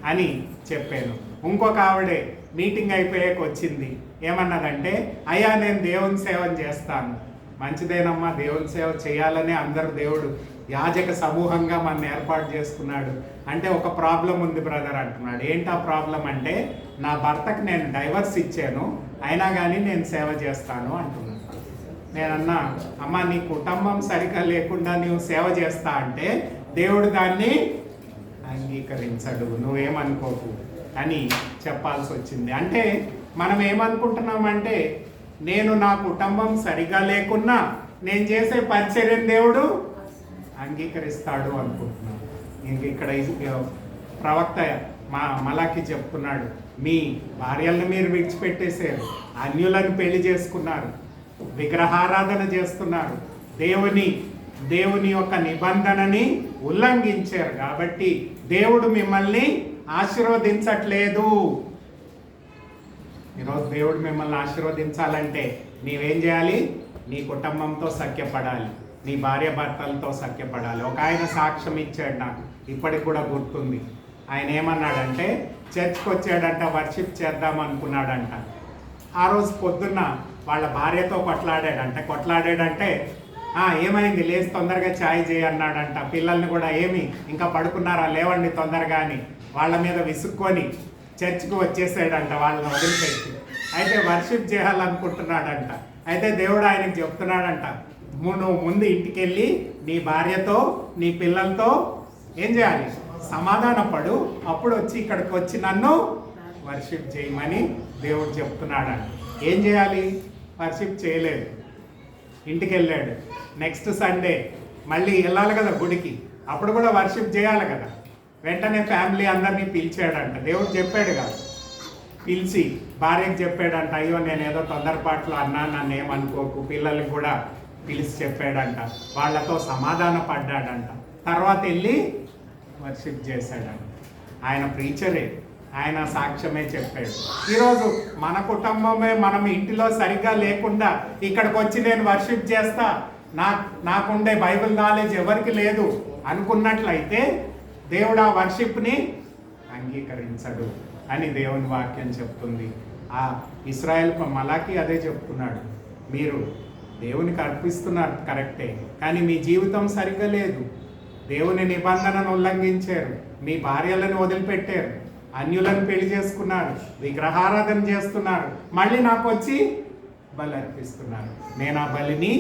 అని చెప్పాను. ఇంకొక ఆవిడే మీటింగ్ అయిపోయాక వచ్చింది, ఏమన్నదంటే, అయ్యా నేను దేవుని సేవ చేస్తాను. మంచిదేనమ్మా, దేవుని సేవ చేయాలని అందరూ దేవుడు యాజక సమూహంగా మన ఏర్పాటు చేసుకున్నాడు. అంటే ఒక ప్రాబ్లం ఉంది బ్రదర్ అంటున్నాడు. ఏంటి ఆ ప్రాబ్లం అంటే, నా భర్తకు నేను డైవర్స్ ఇచ్చాను, అయినా కానీ నేను సేవ చేస్తాను అంటున్నాను. నేనన్నా, అమ్మ నీ కుటుంబం సరిగా లేకుండా నీవు సేవ చేస్తా అంటే దేవుడు దాన్ని అంగీకరించడు, నువ్వేమనుకోకు అని చెప్పాల్సి వచ్చింది. అంటే మనం ఏమనుకుంటున్నామంటే, నేను నా కుటుంబం సరిగా లేకున్నా నేను చేసే పరిచర్యను దేవుడు అంగీకరిస్తాడు అనుకుంటున్నాను. ఇక్కడ ప్రవక్త మలాకి చెప్తున్నాడు, మీ భార్యలను మీరు విడిచిపెట్టేశారు, అన్యులను పెళ్లి చేసుకున్నారు, విగ్రహారాధన చేస్తున్నారు, దేవుని యొక్క నిబంధనని ఉల్లంఘించారు, కాబట్టి దేవుడు మిమ్మల్ని ఆశీర్వదించట్లేదు. ఈరోజు దేవుడు మిమ్మల్ని ఆశీర్వదించాలంటే నీవేం చేయాలి? నీ కుటుంబంతో సఖ్యపడాలి, నీ భార్య భర్తలతో సఖ్యపడాలి. ఒక ఆయన సాక్ష్యం ఇచ్చాడు, నాకు ఇప్పటికి కూడా గుర్తుంది. ఆయన ఏమన్నాడంటే, చర్చ్కి వచ్చాడంట, వర్షిప్ చేద్దాం అనుకున్నాడంట. ఆ రోజు పొద్దున్న వాళ్ళ భార్యతో కొట్లాడాడంటే ఏమైంది, లేచి తొందరగా ఛాయ్ చేయన్నాడంట. పిల్లల్ని కూడా ఏమి ఇంకా పడుకున్నారా, లేవండి తొందరగా అని వాళ్ళ మీద విసుక్కొని చర్చ్కి వచ్చేసాడంట, వాళ్ళని వదిలిపెట్టి. అయితే వర్షిప్ చేయాలనుకుంటున్నాడంట. అయితే దేవుడు ఆయనకు చెప్తున్నాడంట, నువ్వు ముందు ఇంటికి వెళ్ళి నీ భార్యతో నీ పిల్లలతో ఏం చేయాలి, సమాధానపడు, అప్పుడు వచ్చి ఇక్కడికి వచ్చి నన్ను వర్షిప్ చేయమని దేవుడు చెప్తున్నాడంట. ఏం చేయాలి? వర్షిప్ చేయలేదు, ఇంటికి వెళ్ళాడు. నెక్స్ట్ సండే మళ్ళీ వెళ్ళాలి కదా గుడికి, అప్పుడు కూడా వర్షిప్ చేయాలి కదా. వెంటనే ఫ్యామిలీ అందరినీ పిలిచాడంట. దేవుడు చెప్పాడు కదా, పిలిచి భార్యకు చెప్పాడంట, అయ్యో నేను ఏదో తొందరపాట్లు అన్నా, నన్ను ఏమనుకోకు. పిల్లలకి కూడా పిలిచి చెప్పాడంట, వాళ్ళతో సమాధాన పడ్డాడంట. తర్వాత వెళ్ళి వర్షిప్ చేశాడంట. ఆయన ప్రీచరే, ఆయన సాక్ష్యమే చెప్పాడు. ఈరోజు మన కుటుంబమే మనం ఇంటిలో సరిగ్గా లేకుండా ఇక్కడికి వచ్చి నేను వర్షిప్ చేస్తా, నాకుండే బైబిల్ నాలెడ్జ్ ఎవరికి లేదు అనుకున్నట్లయితే దేవుడు ఆ వర్షిప్ని అంగీకరించడు అని దేవుని వాక్యం చెప్తుంది. ఆ ఇశ్రాయేల్ మలాకి అదే చెప్తున్నాడు, మీరు దేవునికి అర్పిస్తున్నారు కరెక్టే, కానీ మీ జీవితం సరిగ్గా లేదు. దేవుని నిబంధనను ఉల్లంఘించారు, మీ భార్యలను వదిలిపెట్టారు, అన్యులను పెళ్లి చేసుకున్నారు, విగ్రహారాధన చేస్తున్నారు, మళ్ళీ నాకు వచ్చి బలి అర్పిస్తున్నారు. నేను ఆ బలిని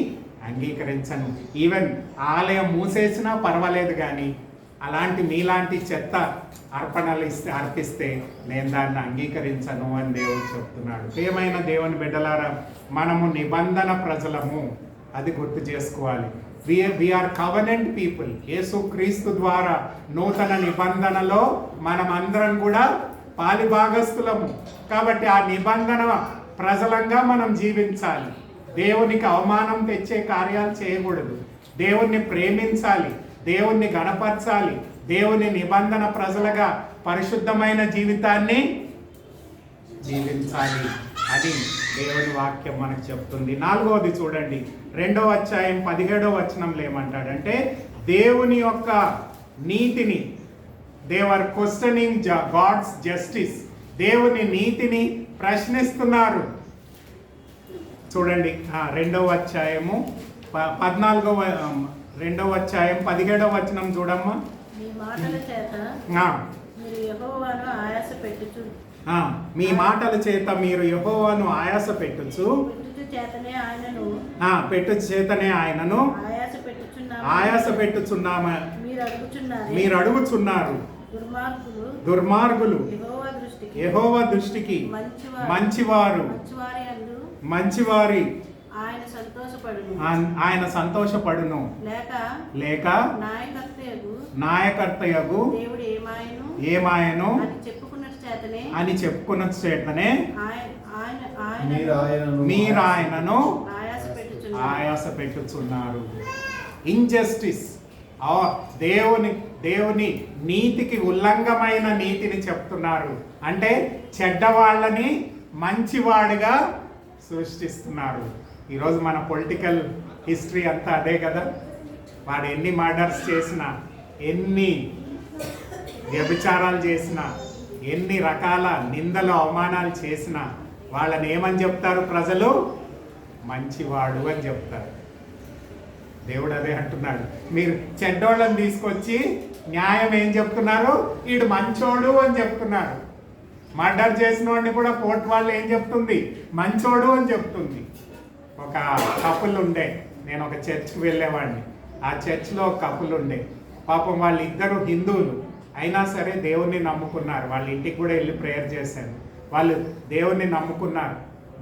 అంగీకరించను. ఈవెన్ ఆలయం మూసేసినా పర్వాలేదు, కానీ అలాంటి మీలాంటి చెత్త అర్పణలు అర్పిస్తే నేను దాన్ని అంగీకరించను అని దేవుడు చెప్తున్నాడు. ఏమైనా దేవుని బిడ్డలారా, మనము నిబంధన ప్రజలము, అది గుర్తు చేసుకోవాలి. we are covenant people. యేసు క్రీస్తు ద్వారా నూతన నిబంధనలో మనం అందరం కూడా పాలిభాగస్తులము. కాబట్టి ఆ నిబంధన ప్రజలంగా మనం జీవించాలి. దేవునికి అవమానం తెచ్చే కార్యాలు చేయకూడదు. దేవుణ్ణి ప్రేమించాలి, దేవుణ్ణి గణపరచాలి, దేవుని నిబంధన ప్రజలుగా పరిశుద్ధమైన జీవితాన్ని జీవించాలి అని దేవుని వాక్యం మనకు చెప్తుంది. 4వది చూడండి, 2వ అధ్యాయం 17వ వచనంలో ఏమంటాడంటే దేవుని యొక్క నీతిని, they are questioning God's justice, దేవుని నీతిని ప్రశ్నిస్తున్నారు. చూడండి 2వ అధ్యాయము 2వ అధ్యాయం 17వ వచనం చూడమ్మా. మీ మాటల చేత ఆ, మీరు యెహోవాను ఆయాస పెట్టుచు మీ మాటల చేత మీరు యెహోవాను ఆయాస పెట్టుచు చేతనే ఆయనను పెట్టుచు చేతనే ఆయనను ఆయాస పెట్టుచున్నామ మీరు అడుగుచున్నారు. దుర్మార్గులు యెహోవా దృష్టికి మంచివారి ఆయన సంతోషపడును. లేక నాయకర్తయగు ఏమాయను అని చెప్పుకున్న చేతనే మీరు ఆయనను ఆయాస పెట్టుచున్నారు. ఇంజస్టిస్ దేవుని నీతికి ఉల్లంఘమైన నీతిని చెప్తున్నారు. అంటే చెడ్డవాళ్ళని మంచివాడిగా సృష్టిస్తున్నారు. ఈరోజు మన పొలిటికల్ హిస్టరీ అంతా అదే కదా. వాడు ఎన్ని మర్డర్స్ చేసినా, ఎన్ని వ్యభిచారాలు చేసినా, ఎన్ని రకాల నిందలు అవమానాలు చేసినా వాళ్ళని ఏమని చెప్తారు ప్రజలు? మంచివాడు అని చెప్తారు. దేవుడు అదే అంటున్నాడు. మీరు చెడ్డోళ్ళని తీసుకొచ్చి న్యాయం ఏం చెప్తున్నారు? వీడు మంచోడు అని చెప్తున్నారు. మర్డర్ చేసిన వాడిని కూడా కోర్టు వాళ్ళు ఏం చెప్తుంది? మంచోడు అని చెప్తుంది. ఒక కపుల్ ఉండే, నేను ఒక చర్చ్కి వెళ్ళేవాడిని. ఆ చర్చ్లో ఒక కపుల్ ఉండే. పాపం వాళ్ళిద్దరూ హిందువులు అయినా సరే దేవుణ్ణి నమ్ముకున్నారు. వాళ్ళ ఇంటికి కూడా వెళ్ళి ప్రేయర్ చేశాను. వాళ్ళు దేవుణ్ణి నమ్ముకున్నారు.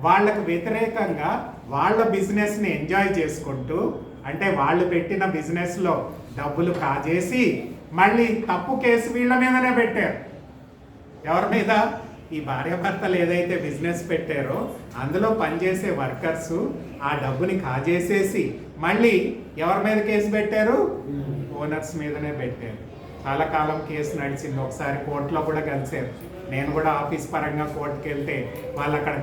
వాళ్ళకు వ్యతిరేకంగా వాళ్ళ బిజినెస్ని ఎంజాయ్ చేసుకుంటూ, అంటే వాళ్ళు పెట్టిన బిజినెస్లో డబ్బులు కాజేసి మళ్ళీ తప్పు కేసు వీళ్ళ మీదనే పెట్టారు. ఎవరి మీద? ఈ భార్యాభర్తలు ఏదైతే బిజినెస్ పెట్టారో అందులో పనిచేసే వర్కర్స్ ఆ డబ్బుని కాజేసేసి మళ్ళీ ఎవరి మీద కేసు పెట్టారు? ఓనర్స్ మీదనే పెట్టారు. చాలా కాలం కేసు నడిచింది. ఒకసారి కోర్టులో కూడా కలిసారు. నేను కూడా ఆఫీస్ పరంగా కోర్టుకి వెళ్తే వాళ్ళు అక్కడ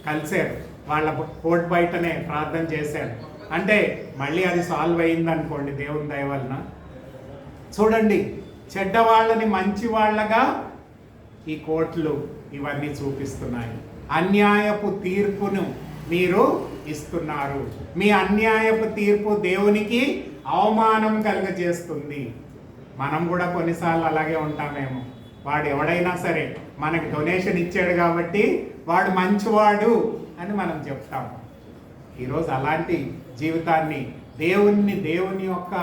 కలిసారు. వాళ్ళ కోర్టు బయటనే ప్రార్థన చేశాను. అంటే మళ్ళీ అది సాల్వ్ అయింది అనుకోండి దేవుని దయ వలన. చూడండి, చెడ్డవాళ్ళని మంచి వాళ్ళగా ఈ కోర్టులు ఇవన్నీ చూపిస్తున్నాయి. అన్యాయపు తీర్పును మీరు ఇస్తున్నారు. మీ అన్యాయపు తీర్పు దేవునికి అవమానం కలుగజేస్తుంది. మనం కూడా కొన్నిసార్లు అలాగే ఉంటామేమో. వాడు ఎవడైనా సరే మనకి డొనేషన్ ఇచ్చాడు కాబట్టి వాడు మంచివాడు అని మనం చెప్తాం. ఈరోజు అలాంటి జీవితాన్ని దేవుని యొక్క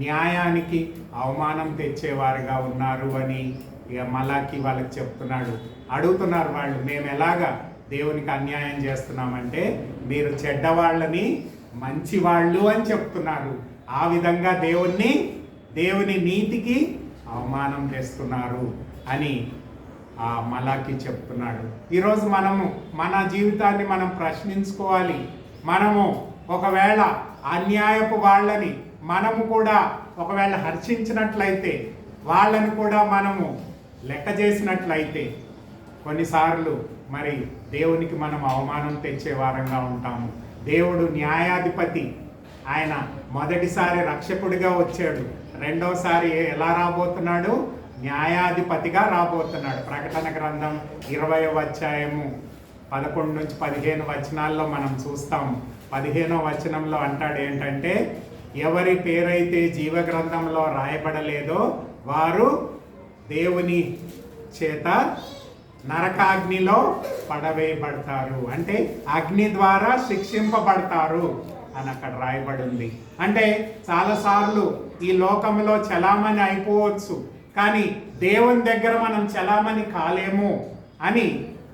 న్యాయానికి అవమానం తెచ్చేవారుగా ఉన్నారు అని ఇక మలాకి వాళ్ళకి చెప్తున్నాడు. అడుగుతున్నారు వాళ్ళు, మేము ఎలాగా దేవునికి అన్యాయం చేస్తున్నామంటే మీరు చెడ్డవాళ్ళని మంచివాళ్ళు అని చెప్తున్నారు. ఆ విధంగా దేవుని నీతికి అవమానం తెస్తున్నారు అని ఆ మలాకి చెప్తున్నాడు. ఈరోజు మనము మన జీవితాన్ని మనం ప్రశ్నించుకోవాలి. మనము ఒకవేళ అన్యాయపు వాళ్ళని మనము కూడా ఒకవేళ హర్షించినట్లయితే, వాళ్ళని కూడా మనము లెక్క చేసినట్లయితే కొన్నిసార్లు మరి దేవునికి మనం అవమానం తెచ్చే వారంగా ఉంటాము. దేవుడు న్యాయాధిపతి. ఆయన మొదటిసారి రక్షకుడిగా వచ్చాడు. రెండోసారి ఎలా రాబోతున్నాడు? న్యాయాధిపతిగా రాబోతున్నాడు. ప్రకటన గ్రంథం 20వ అధ్యాయము 11 నుంచి 15 వచనాల్లో మనం చూస్తాము. 15వ వచనంలో అంటాడు ఏంటంటే, ఎవరి పేరైతే జీవ గ్రంథంలో రాయబడలేదో వారు దేవుని చేత నరకాగ్నిలో పడవేయబడతారు. అంటే అగ్ని ద్వారా శిక్షింపబడతారు అని అక్కడ రాయబడి ఉంది. అంటే చాలాసార్లు ఈ లోకంలో చలామణి అయిపోవచ్చు, కానీ దేవుని దగ్గర మనం చలామణి కాలేము అని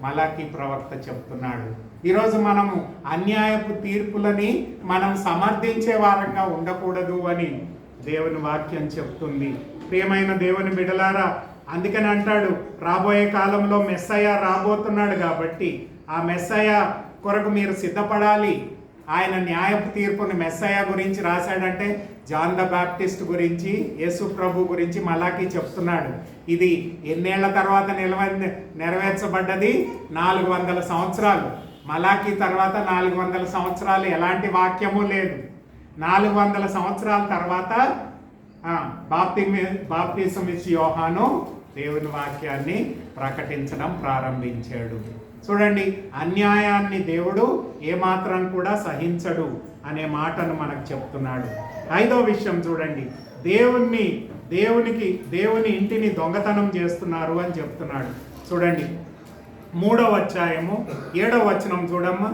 మలాకి ప్రవక్త చెప్తున్నాడు. ఈరోజు మనము అన్యాయపు తీర్పులని మనం సమర్థించే వారంగా ఉండకూడదు అని దేవుని వాక్యం చెప్తుంది. ప్రియమైన దేవుని బిడ్డలారా, అందుకని అంటాడు రాబోయే కాలంలో మెస్సయ్య రాబోతున్నాడు కాబట్టి ఆ మెస్సయ్య కొరకు మీరు సిద్ధపడాలి. ఆయన న్యాయపు తీర్పుని మెస్సయ్య గురించి రాశాడంటే జాన్ ద బాప్టిస్ట్ గురించి, యేసు ప్రభు గురించి మలాకి చెప్తున్నాడు. ఇది ఎన్నేళ్ల తర్వాత నెరవేర్చబడ్డది? 400 సంవత్సరాలు. మలాకి తర్వాత 400 సంవత్సరాలు ఎలాంటి వాక్యము లేదు. 400 సంవత్సరాల తర్వాత బాప్తిసం ఇచ్చి యోహాను దేవుని వాక్యాన్ని ప్రకటించడం ప్రారంభించాడు. చూడండి, అన్యాయాన్ని దేవుడు ఏమాత్రం కూడా సహించడు అనే మాటను మనకు చెప్తున్నాడు. 5వ విషయం చూడండి, దేవుని ఇంటిని దొంగతనం చేస్తున్నారు అని చెప్తున్నాడు. చూడండి 3వ అధ్యాయము 7వ వచనం చూడమ్మా.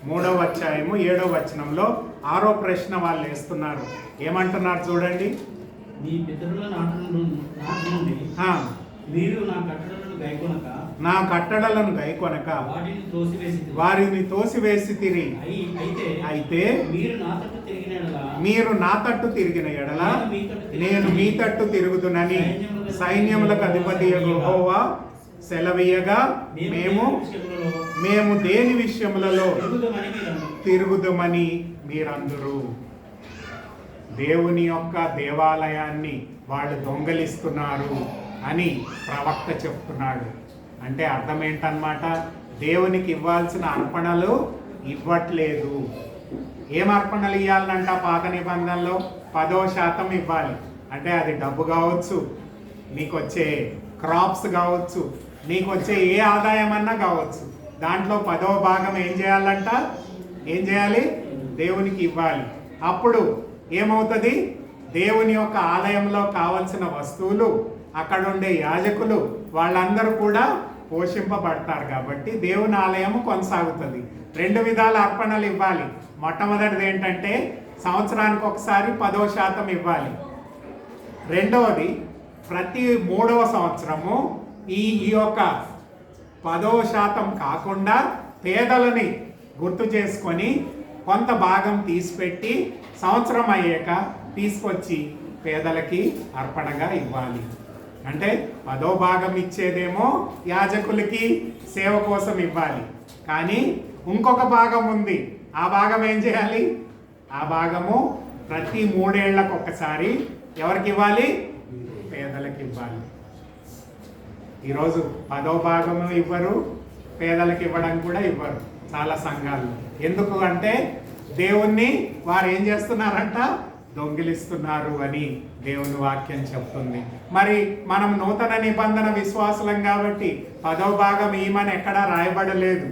3వ అధ్యాయము 7వ వచనంలో 6వ ప్రశ్న వాళ్ళు వేస్తున్నారు. ఏమంటున్నారు చూడండి. నీ పితరుల నాటి నుండి మీరు నా కట్టడలను గైకొనక వారిని తోసివేసితిరి. అయితే మీరు నా తట్టు తిరిగిన ఎడల నేను మీ తట్టు తిరుగుదునని సైన్యములకు అధిపతి యెహోవా సెలవీయగా మేము దేని విషయములలో తిరుగుదమని మీరందరూ. దేవుని యొక్క దేవాలయాన్ని వాళ్ళు దొంగలిస్తున్నారు అని ప్రవక్త చెప్తున్నాడు. అంటే అర్థం ఏంటన్నమాట? దేవునికి ఇవ్వాల్సిన అర్పణలు ఇవ్వట్లేదు. ఏం అర్పణలు ఇవ్వాలంట? పాత నిబంధనలో 10% ఇవ్వాలి. అంటే అది డబ్బు కావచ్చు, మీకు వచ్చే క్రాప్స్ కావచ్చు, నీకు వచ్చే ఏ ఆదాయం అన్నా కావచ్చు. దాంట్లో 10వ భాగం ఏం చేయాలంట? ఏం చేయాలి? దేవునికి ఇవ్వాలి. అప్పుడు ఏమవుతుంది? దేవుని యొక్క ఆలయంలో కావలసిన వస్తువులు, అక్కడ ఉండే యాజకులు వాళ్ళందరూ కూడా పోషింపబడతారు. కాబట్టి దేవుని ఆలయము కొనసాగుతుంది. 2 విధాల అర్పణలు ఇవ్వాలి. మొట్టమొదటిది ఏంటంటే సంవత్సరానికి ఒకసారి 10% ఇవ్వాలి. రెండవది ప్రతి 3వ సంవత్సరము ఈ యొక్క 10% కాకుండా పేదలని గుర్తు చేసుకొని కొంత భాగం తీసిపెట్టి సంవత్సరం అయ్యాక తీసుకొచ్చి పేదలకి అర్పణగా ఇవ్వాలి. అంటే 10వ భాగం ఇచ్చేదేమో యాజకులకి సేవ కోసం ఇవ్వాలి. కానీ ఇంకొక భాగం ఉంది. ఆ భాగం ఏం చేయాలి? ఆ భాగము ప్రతి 3 ఏళ్లకు ఒకసారి ఎవరికి ఇవ్వాలి? పేదలకు ఇవ్వాలి. ఈరోజు 10వ భాగము ఇవ్వరు, పేదలకు ఇవ్వడం కూడా ఇవ్వరు చాలా సంఘాలు. ఎందుకు అంటే దేవుణ్ణి వారు ఏం చేస్తున్నారంట? దొంగిలిస్తున్నారు అని దేవుని వాక్యం చెప్తుంది. మరి మనం నూతన నిబంధన విశ్వాసులం కాబట్టి 10వ భాగం ఈమని ఎక్కడా రాయబడలేదు,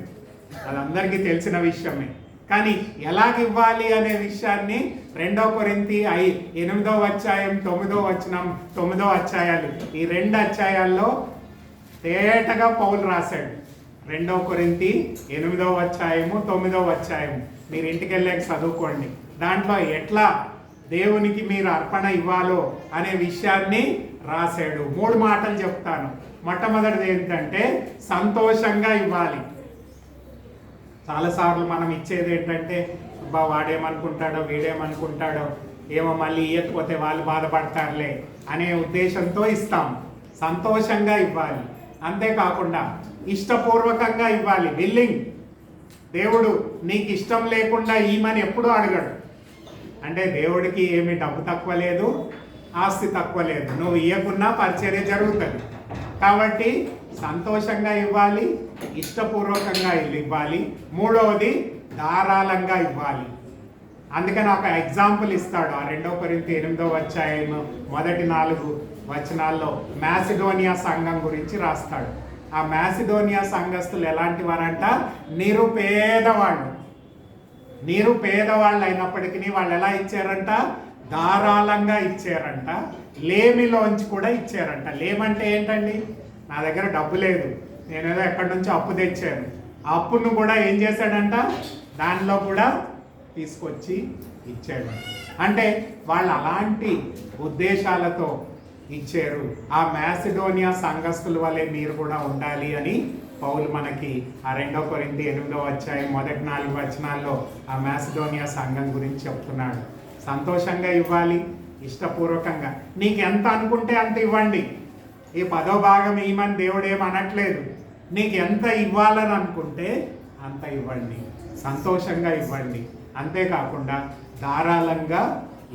అదందరికీ తెలిసిన విషయమే. కానీ ఎలాగ ఇవ్వాలి అనే విషయాన్ని 2 కొరింథీ 8వ అధ్యాయం 9వ వచనం 9వ అధ్యాయాలు, ఈ 2 అధ్యాయాల్లో తేటగా పౌలు రాశాడు. 2 కొరింథీ 8వ అధ్యాయము 9వ అధ్యాయము మీరు ఇంటికి వెళ్ళాక చదువుకోండి. దాంట్లో ఎట్లా దేవునికి మీరు అర్పణ ఇవ్వాలో అనే విషయాన్ని రాశాడు. 3 మాటలు చెప్తాను. మొట్టమొదటిది ఏంటంటే సంతోషంగా ఇవ్వాలి. చాలాసార్లు మనం ఇచ్చేది ఏంటంటే అబ్బా వాడేమనుకుంటాడో వీడేమనుకుంటాడో, ఏమో మళ్ళీ ఇవ్వకపోతే వాళ్ళు బాధపడతారులే అనే ఉద్దేశంతో ఇస్తాం. సంతోషంగా ఇవ్వాలి. అంతేకాకుండా ఇష్టపూర్వకంగా ఇవ్వాలి. విల్లింగ్. దేవుడు నీకు ఇష్టం లేకుండా ఈమని ఎప్పుడూ అడగడు. అంటే దేవుడికి ఏమి డబ్బు తక్కువ లేదు, ఆస్తి తక్కువ లేదు. నువ్వు ఇవ్వకున్నా పరిచర్య జరుగుతుంది. కాబట్టి సంతోషంగా ఇవ్వాలి, ఇష్టపూర్వకంగా ఇవ్వాలి. 3వది ధారాళంగా ఇవ్వాలి. అందుకని ఒక ఎగ్జాంపుల్ ఇస్తాడు. ఆ 2 కొరింథీ 8వ అధ్యాయం మొదటి 4 వచనాల్లో మాసిడోనియా సంఘం గురించి రాస్తాడు. ఆ మాసిడోనియా సంఘస్థులు ఎలాంటి వారంట? నిరుపేదవాళ్ళు అయినప్పటికీ వాళ్ళు ఎలా ఇచ్చారంట? ధారాళంగా ఇచ్చారంట. లేమిలోంచి కూడా ఇచ్చారంట. లేమంటే ఏంటండి? నా దగ్గర డబ్బు లేదు, నేనేదో ఎక్కడి నుంచో అప్పు తెచ్చాను. ఆ అప్పును కూడా ఏం చేశాడంట? దానిలో కూడా తీసుకొచ్చి ఇచ్చాడు. అంటే వాళ్ళు అలాంటి ఉద్దేశాలతో ఇచ్చారు. ఆ మాసిడోనియా సంఘస్థుల వలె మీరు కూడా ఉండాలి అని పౌలు మనకి ఆ 2 కొరింథీ 8వ అధ్యాయం మొదటి 4 వచనాల్లో ఆ మాసిడోనియా సంఘం గురించి చెప్తున్నాడు. సంతోషంగా ఇవ్వాలి, ఇష్టపూర్వకంగా. నీకు ఎంత అనుకుంటే అంత ఇవ్వండి. ఈ 10వ భాగం ఇవ్వమని దేవుడు ఏమనట్లేదు. నీకు ఎంత ఇవ్వాలని అనుకుంటే అంత ఇవ్వండి, సంతోషంగా ఇవ్వండి. అంతేకాకుండా ధారాళంగా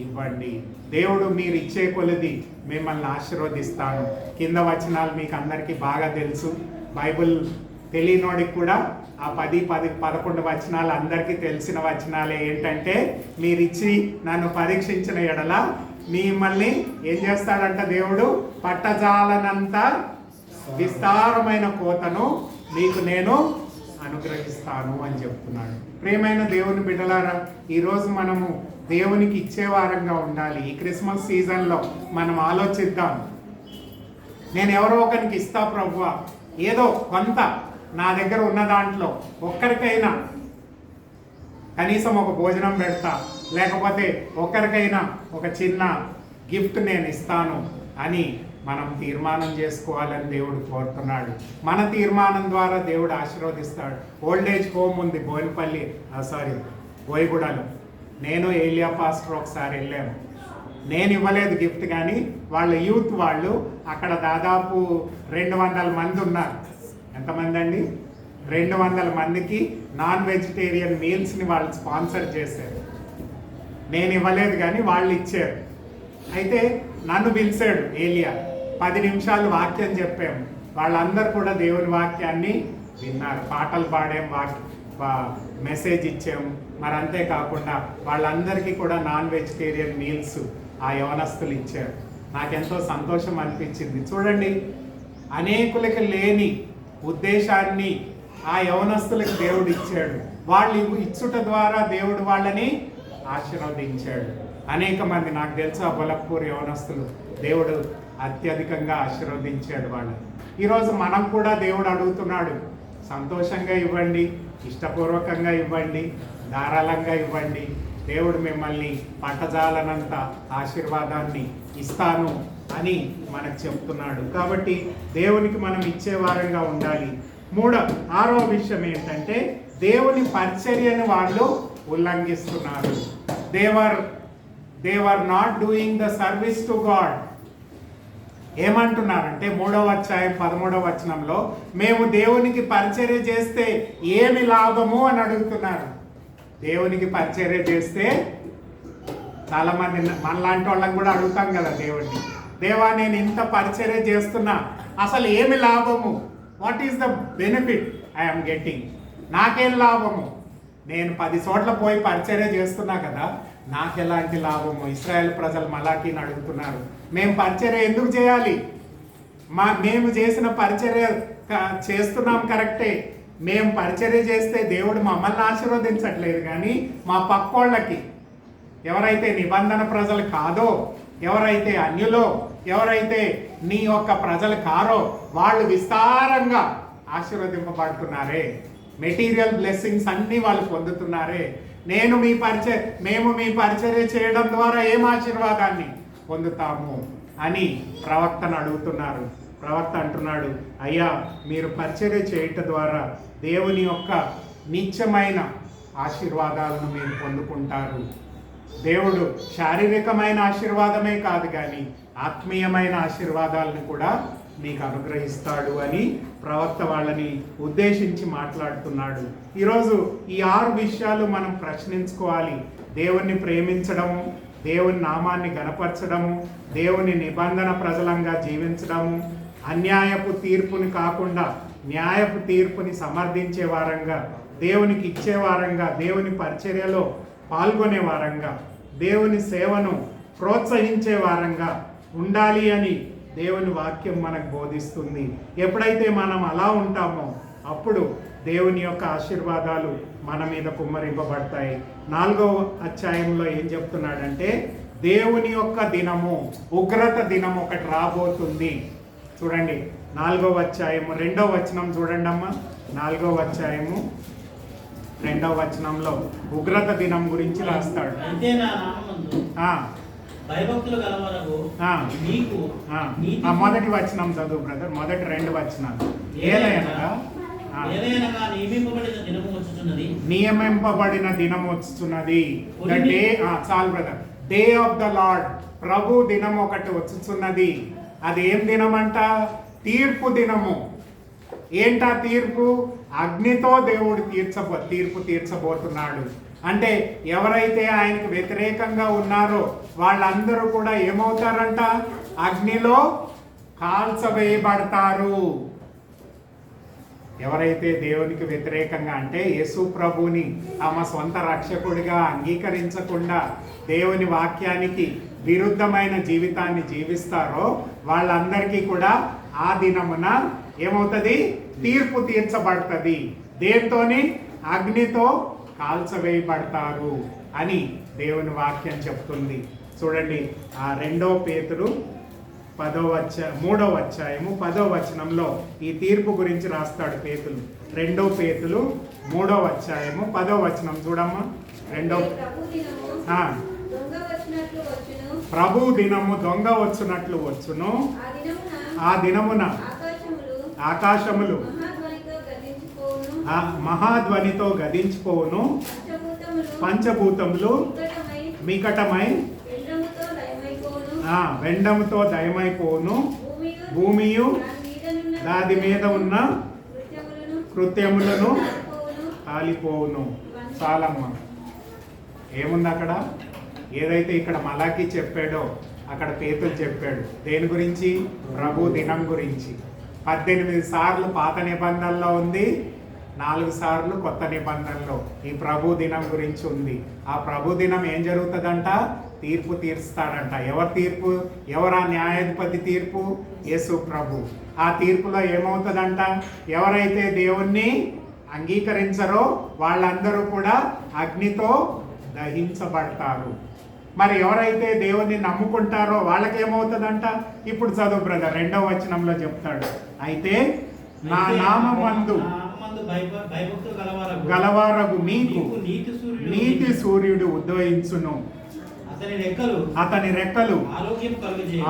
ఇవ్వండి. దేవుడు మీరు ఇచ్చే కొలది మిమ్మల్ని ఆశీర్వదిస్తాను. కింద వచనాలు మీకు అందరికీ బాగా తెలుసు. బైబిల్ తెలియనోడికి కూడా ఆ 10-11 వచనాలు అందరికీ తెలిసిన వచనాలే. ఏంటంటే, మీరు ఇచ్చి నన్ను పరీక్షించిన ఎడల మిమ్మల్ని ఏం చేస్తాడంట దేవుడు? పట్టజాలనంత విస్తారమైన కోతను మీకు నేను అనుగ్రహిస్తాను అని చెప్తున్నాడు. ప్రియమైన దేవుని బిడ్డలారా, ఈరోజు మనము దేవునికి ఇచ్చే వారంగా ఉండాలి. ఈ క్రిస్మస్ సీజన్లో మనం ఆలోచిద్దాం. నేను ఎవరో ఒకరికి ఇస్తా ప్రభువా, ఏదో కొంత నా దగ్గర ఉన్న దాంట్లో ఒక్కరికైనా కనీసం ఒక భోజనం పెడతా, లేకపోతే ఒక్కరికైనా ఒక చిన్న గిఫ్ట్ నేను ఇస్తాను అని మనం తీర్మానం చేసుకోవాలని దేవుడు కోరుతున్నాడు. మన తీర్మానం ద్వారా దేవుడు ఆశీర్వదిస్తాడు. ఓల్డేజ్ హోమ్ ఉంది బోయినపల్లి, బోయగూడలో. నేను ఏలియా పాస్టర్ ఒకసారి వెళ్ళాము. నేను ఇవ్వలేదు గిఫ్ట్, కానీ వాళ్ళ యూత్ వాళ్ళు అక్కడ దాదాపు 200 మంది ఉన్నారు. ఎంతమంది అండి? 200 మందికి నాన్ వెజిటేరియన్ మీల్స్ని వాళ్ళు స్పాన్సర్ చేశారు. నేను ఇవ్వలేదు కానీ వాళ్ళు ఇచ్చారు. అయితే నన్ను పిలిచాడు ఏలియా. 10 నిమిషాలు వాక్యం చెప్పాము. వాళ్ళందరూ కూడా దేవుని వాక్యాన్ని విన్నారు. పాటలు పాడాం, మెసేజ్ ఇచ్చాము. మరి అంతేకాకుండా వాళ్ళందరికీ కూడా నాన్ వెజిటేరియన్ మీల్స్ ఆ యవనస్తులు ఇచ్చారు. నాకెంతో సంతోషం అనిపించింది. చూడండి, అనేకులకి లేని ఉద్దేశాన్ని ఆ యవనస్తులకు దేవుడు ఇచ్చాడు. వాళ్ళు ఇచ్చుట ద్వారా దేవుడు వాళ్ళని ఆశీర్వదించాడు. అనేక మంది, నాకు తెలుసు ఆ బొలక్పూర్ యవనస్తులు దేవుడు అత్యధికంగా ఆశీర్వదించాడు వాళ్ళని. ఈరోజు మనం కూడా దేవుడు అడుగుతున్నాడు, సంతోషంగా ఇవ్వండి, ఇష్టపూర్వకంగా ఇవ్వండి, ధారాళంగా ఇవ్వండి. దేవుడు మిమ్మల్ని పట్టజాలనంత ఆశీర్వాదాన్ని ఇస్తాను అని మనకు చెప్తున్నాడు. కాబట్టి దేవునికి మనం ఇచ్చే వారంగా ఉండాలి. 6వ విషయం ఏంటంటే, దేవుని పరిచర్యను వాళ్ళు ఉల్లంఘిస్తున్నారు. They were not doing the service to God. ఏమంటున్నారంటే 3వ అధ్యాయం 13వ వచనంలో, మేము దేవునికి పరిచర్య చేస్తే ఏమి లాభము అని అడుగుతున్నారు. దేవునికి పరిచర్య చేస్తే చాలా మంది మనలాంటి వాళ్ళని కూడా అడుగుతాం కదా దేవుడిని, దేవా నేను ఇంత పరిచర్య చేస్తున్నా, అసలు ఏమి లాభము? What is the benefit I'm getting? నాకేం లాభము? నేను 10 చోట్ల పోయి పరిచర్య చేస్తున్నా కదా, నాకెలాంటి లాభము? ఇశ్రాయేల్ ప్రజలు మలాకీని అడుగుతున్నారు, మేము పరిచర్య ఎందుకు చేయాలి? మేము చేసిన పరిచర్య చేస్తున్నాం కరెక్టే, మేము పరిచర్య చేస్తే దేవుడు మమ్మల్ని ఆశీర్వదించట్లేదు, కానీ మా పక్కోళ్ళకి, ఎవరైతే నిబంధన ప్రజలు కాదో, ఎవరైతే అన్యులో, ఎవరైతే నీ యొక్క ప్రజలు కారో వాళ్ళు విస్తారంగా ఆశీర్వదింపబడుతున్నారే, మెటీరియల్ బ్లెస్సింగ్స్ అన్నీ వాళ్ళు పొందుతున్నారే. మేము మీ పరిచర్య చేయడం ద్వారా ఏం ఆశీర్వాదాన్ని పొందుతాము అని ప్రవక్తను అడుగుతున్నారు. ప్రవక్త అంటున్నాడు, అయ్యా మీరు పరిచర్య చేయటం ద్వారా దేవుని యొక్క నిత్యమైన ఆశీర్వాదాలను మీరు పొందుకుంటారు. దేవుడు శారీరకమైన ఆశీర్వాదమే కాదు, కానీ ఆత్మీయమైన ఆశీర్వాదాలను కూడా మీకు అనుగ్రహిస్తాడు అని ప్రవక్త వాళ్ళని ఉద్దేశించి మాట్లాడుతున్నాడు. ఈరోజు ఈ 6 విషయాలు మనం ప్రశ్నించుకోవాలి. దేవుణ్ణి ప్రేమించడము, దేవుని నామాన్ని గణపరచడము, దేవుని నిబంధన ప్రజలంగా జీవించడము, అన్యాయపు తీర్పుని కాకుండా న్యాయపు తీర్పుని సమర్థించే వారంగా, దేవునికి ఇచ్చే వారంగా, దేవుని పరిచర్యలో పాల్గొనే వారంగా, దేవుని సేవను ప్రోత్సహించే వారంగా ఉండాలి అని దేవుని వాక్యం మనకు బోధిస్తుంది. ఎప్పుడైతే మనం అలా ఉంటామో అప్పుడు దేవుని యొక్క ఆశీర్వాదాలు మన మీద కుమ్మరింపబడతాయి. 4వ అధ్యాయంలో ఏం చెప్తున్నాడంటే, దేవుని యొక్క దినము, ఉగ్రత దినం ఒకటి రాబోతుంది. చూడండి 4వ అధ్యాయము 2వ వచనం చూడండి అమ్మా. 4వ అధ్యాయము 2వ వచనంలో ఉగ్రత దినం గురించి రాస్తాడు. భయభక్తులు గలవారగు నీకు మొదటి వచనం చదువు బ్రదర్, మొదటి 2 వచనాలు. ఏలయనగా నియమింపబడిన దినం వచ్చుచున్నది. చాలు brother. Day of the Lord, ప్రభు దినం ఒకటి వచ్చుచున్నది. అది ఏం దినం అంట? తీర్పు దినము. ఏంటా తీర్పు? అగ్నితో దేవుడు తీర్పు తీర్చబోతున్నాడు. అంటే ఎవరైతే ఆయనకు వ్యతిరేకంగా ఉన్నారో వాళ్ళందరూ కూడా ఏమవుతారంట? అగ్నిలో కాల్చవేయబడతారు. ఎవరైతే దేవునికి వ్యతిరేకంగా అంటే యేసు ప్రభుని తమ సొంత రక్షకుడిగా అంగీకరించకుండా దేవుని వాక్యానికి విరుద్ధమైన జీవితాన్ని జీవిస్తారో వాళ్ళందరికీ కూడా ఆ దినమున ఏమవుతుంది? తీర్పు తీర్చబడుతుంది. దేంతోని? అగ్నితో కాల్చవేయబడతారు అని దేవుని వాక్యం చెప్తుంది. చూడండి, ఆ 2 పేతురు 3వ అధ్యాయము 10వ వచనంలో ఈ తీర్పు గురించి రాస్తాడు పేతులు. 2 పేతులు 3వ అధ్యాయము 10వ వచనం చూడమ్మా. ప్రభు దినము దొంగ వచ్చినట్లు వచ్చును. ఆ దినమున ఆకాశములు మహాధ్వనితో గదించిపోవును. పంచభూతములు మికటమై వెండముతో దయమైపోవును. భూమియు దాని మీద ఉన్న కృత్యములను కాలిపోవును. చాలమ్మ. ఏముంది అక్కడ? ఏదైతే ఇక్కడ మలాకి చెప్పాడో అక్కడ పేతులు చెప్పాడు. దేని గురించి? ప్రభు దినం గురించి. 18 సార్లు పాత నిబంధనలో ఉంది, 4 సార్లు కొత్త నిబంధనలో ఈ ప్రభు దినం గురించి ఉంది. ఆ ప్రభు దినం ఏం జరుగుతుందంట? తీర్పు తీర్స్తాడంట. ఎవరు తీర్పు? ఎవరా న్యాయాధిపతి తీర్పు? యేసు ప్రభు. ఆ తీర్పులో ఏమవుతుందంట? ఎవరైతే దేవుణ్ణి అంగీకరించరో వాళ్ళందరూ కూడా అగ్నితో దహించబడతారు. మరి ఎవరైతే దేవుణ్ణి నమ్ముకుంటారో వాళ్ళకేమవుతుందంట? ఇప్పుడు చదువు బ్రదర్, 2వ వచనంలో చెప్తాడు. అయితే నా నామమందు గలవారగు మీకు నీతి సూర్యుడు ఉదయించును. అతని రెక్కలు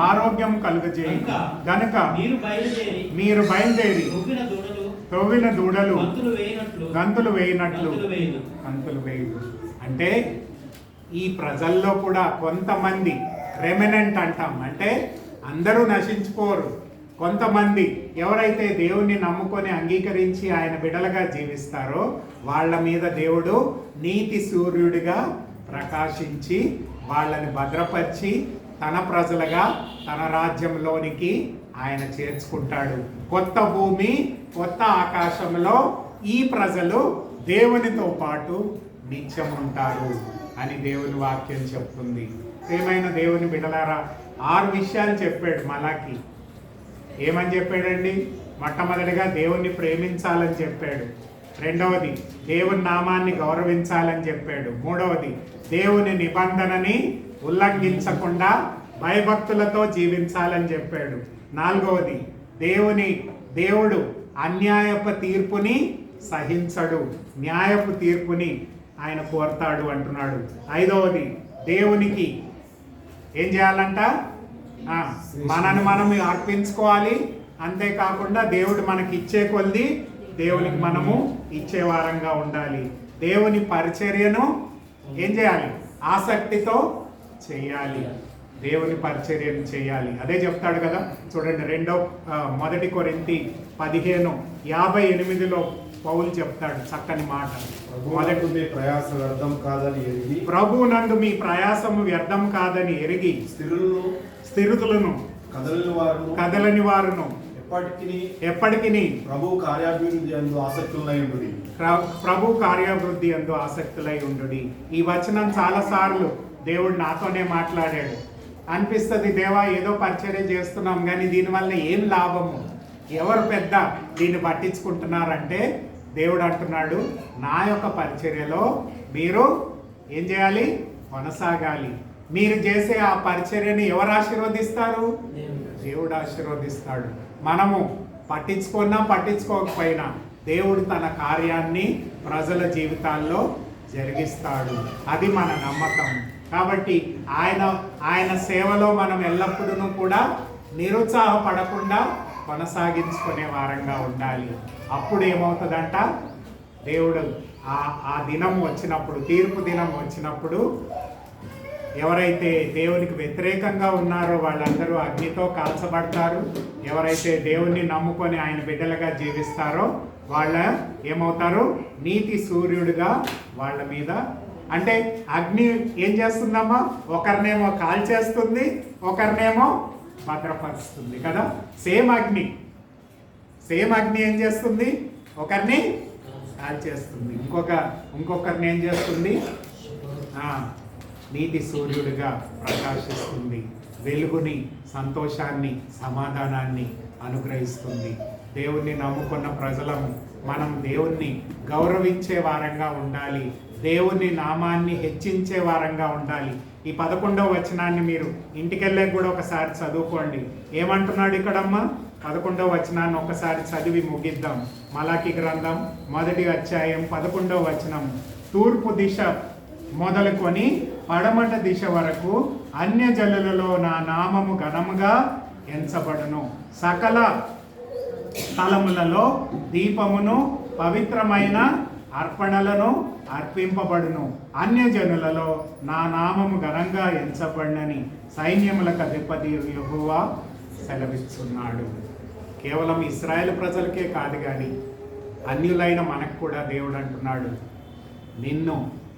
ఆరోగ్యం కలుగజేయి. గనుక మీరు బయలుదేరి త్రొవ్విన దూడలు గంతులు వేయనట్లు గంతులు వేయదు. అంటే ఈ ప్రజల్లో కూడా కొంతమంది రెమినెంట్ అంటాం, అంటే అందరూ నశించుకోరు. కొంతమంది ఎవరైతే దేవుణ్ణి నమ్ముకొని అంగీకరించి ఆయన బిడలుగా జీవిస్తారో వాళ్ళ మీద దేవుడు నీతి సూర్యుడిగా ప్రకాశించి వాళ్ళని భద్రపరిచి తన ప్రజలుగా తన రాజ్యంలోనికి ఆయన చేర్చుకుంటాడు. కొత్త భూమి కొత్త ఆకాశంలో ఈ ప్రజలు దేవునితో పాటు నిత్యం ఉంటారు అని దేవుని వాక్యం చెప్తుంది. ఏమైనా దేవుని బిడలారా 6 విషయాలు చెప్పాడు మలాకి. ఏమని చెప్పాడండి? మొట్టమొదటిగా దేవుణ్ణి ప్రేమించాలని చెప్పాడు. 2వది దేవుని నామాన్ని గౌరవించాలని చెప్పాడు. 3వది దేవుని నిబంధనని ఉల్లంఘించకుండా భయభక్తులతో జీవించాలని చెప్పాడు. 4వది దేవుడు అన్యాయపు తీర్పుని సహించడు, న్యాయపు తీర్పుని ఆయన కోరతాడు అంటున్నాడు. 5వది దేవునికి ఏం చేయాలంట? మనని మనం అర్పించుకోవాలి. అంతేకాకుండా దేవుడు మనకి ఇచ్చే కొద్ది దేవునికి మనము ఇచ్చే వారంగా ఉండాలి. దేవుని పరిచర్యను ఏం చేయాలి? ఆసక్తితో చేయాలి. దేవుని పరిచర్యను చేయాలి. అదే చెప్తాడు కదా, చూడండి 1 కొరింథీ 15:58లో పౌలు చెప్తాడు చక్కని మాట. ప్రభువునందు మీ ప్రయాసము వ్యర్థం కాదని ఎరిగి స్థిరుతులను కదలని వారును ఎప్పటికీ ప్రభు కార్యాభివృద్ధి అందు ఆసక్తులై ఉండు. ఈ వచనం చాలా సార్లు దేవుడు నాతోనే మాట్లాడాడు. అనిపిస్తుంది, దేవా ఏదో పరిచర్య చేస్తున్నాం కానీ దీనివల్ల ఏం లాభము, ఎవరు పెద్ద దీన్ని పట్టించుకుంటున్నారంటే దేవుడు అంటున్నాడు, నా యొక్క పరిచర్యలో మీరు ఏం చేయాలి? కొనసాగాలి. మీరు చేసే ఆ పరిచర్యని ఎవరు ఆశీర్వదిస్తారు? దేవుడు ఆశీర్వదిస్తాడు. మనము పట్టించుకున్నా పట్టించుకోకపోయినా దేవుడు తన కార్యాన్ని ప్రజల జీవితాల్లో జరిగిస్తాడు. అది మన నమ్మకం. కాబట్టి ఆయన సేవలో మనం ఎల్లప్పుడూ కూడా నిరుత్సాహపడకుండా కొనసాగించుకునే వారంగా ఉండాలి. అప్పుడు ఏమవుతుందంట? దేవుడు ఆ దినం వచ్చినప్పుడు, తీర్పు దినం వచ్చినప్పుడు ఎవరైతే దేవునికి వ్యతిరేకంగా ఉన్నారో వాళ్ళందరూ అగ్నితో కాల్చబడతారు. ఎవరైతే దేవుణ్ణి నమ్ముకొని ఆయన బిడ్డలుగా జీవిస్తారో వాళ్ళ ఏమవుతారు? నీతి సూర్యుడిగా వాళ్ళ మీద అంటే అగ్ని ఏం చేస్తుందమ్మా? ఒకరినేమో కాల్చేస్తుంది, ఒకరినేమో భద్రపరుస్తుంది కదా. సేమ్ అగ్ని ఏం చేస్తుంది? ఒకరిని కాల్చేస్తుంది, ఇంకొకరిని ఏం చేస్తుంది? నీతి సూర్యుడిగా ప్రకాశిస్తుంది, వెలుగుని, సంతోషాన్ని, సమాధానాన్ని అనుగ్రహిస్తుంది. దేవుణ్ణి నమ్ముకున్న ప్రజలము మనం దేవుణ్ణి గౌరవించే వారంగా ఉండాలి, దేవుని నామాన్ని హెచ్చించే వారంగా ఉండాలి. ఈ 11వ వచనాన్ని మీరు ఇంటికెళ్ళే కూడా ఒకసారి చదువుకోండి. ఏమంటున్నాడు ఇక్కడమ్మా? 11వ వచనాన్ని ఒకసారి చదివి ముగిద్దాం. మలాకి గ్రంథం 1వ అధ్యాయం 11వ వచనం. తూర్పు దిశ మొదలుకొని పడమట దిశ వరకు అన్యజనులలో నా నామము ఘనముగా ఎంచబడును. సకల స్థలములలో దీపమును పవిత్రమైన అర్పణలను అర్పింపబడును. అన్యజనులలో నా నామము ఘనంగా ఎంచబడినని సైన్యములకు అధిపతి యెహోవా సెలవిస్తున్నాడు. కేవలం ఇశ్రాయేలు ప్రజలకే కాదు కానీ అన్యులైన మనకు కూడా దేవుడు అంటున్నాడు,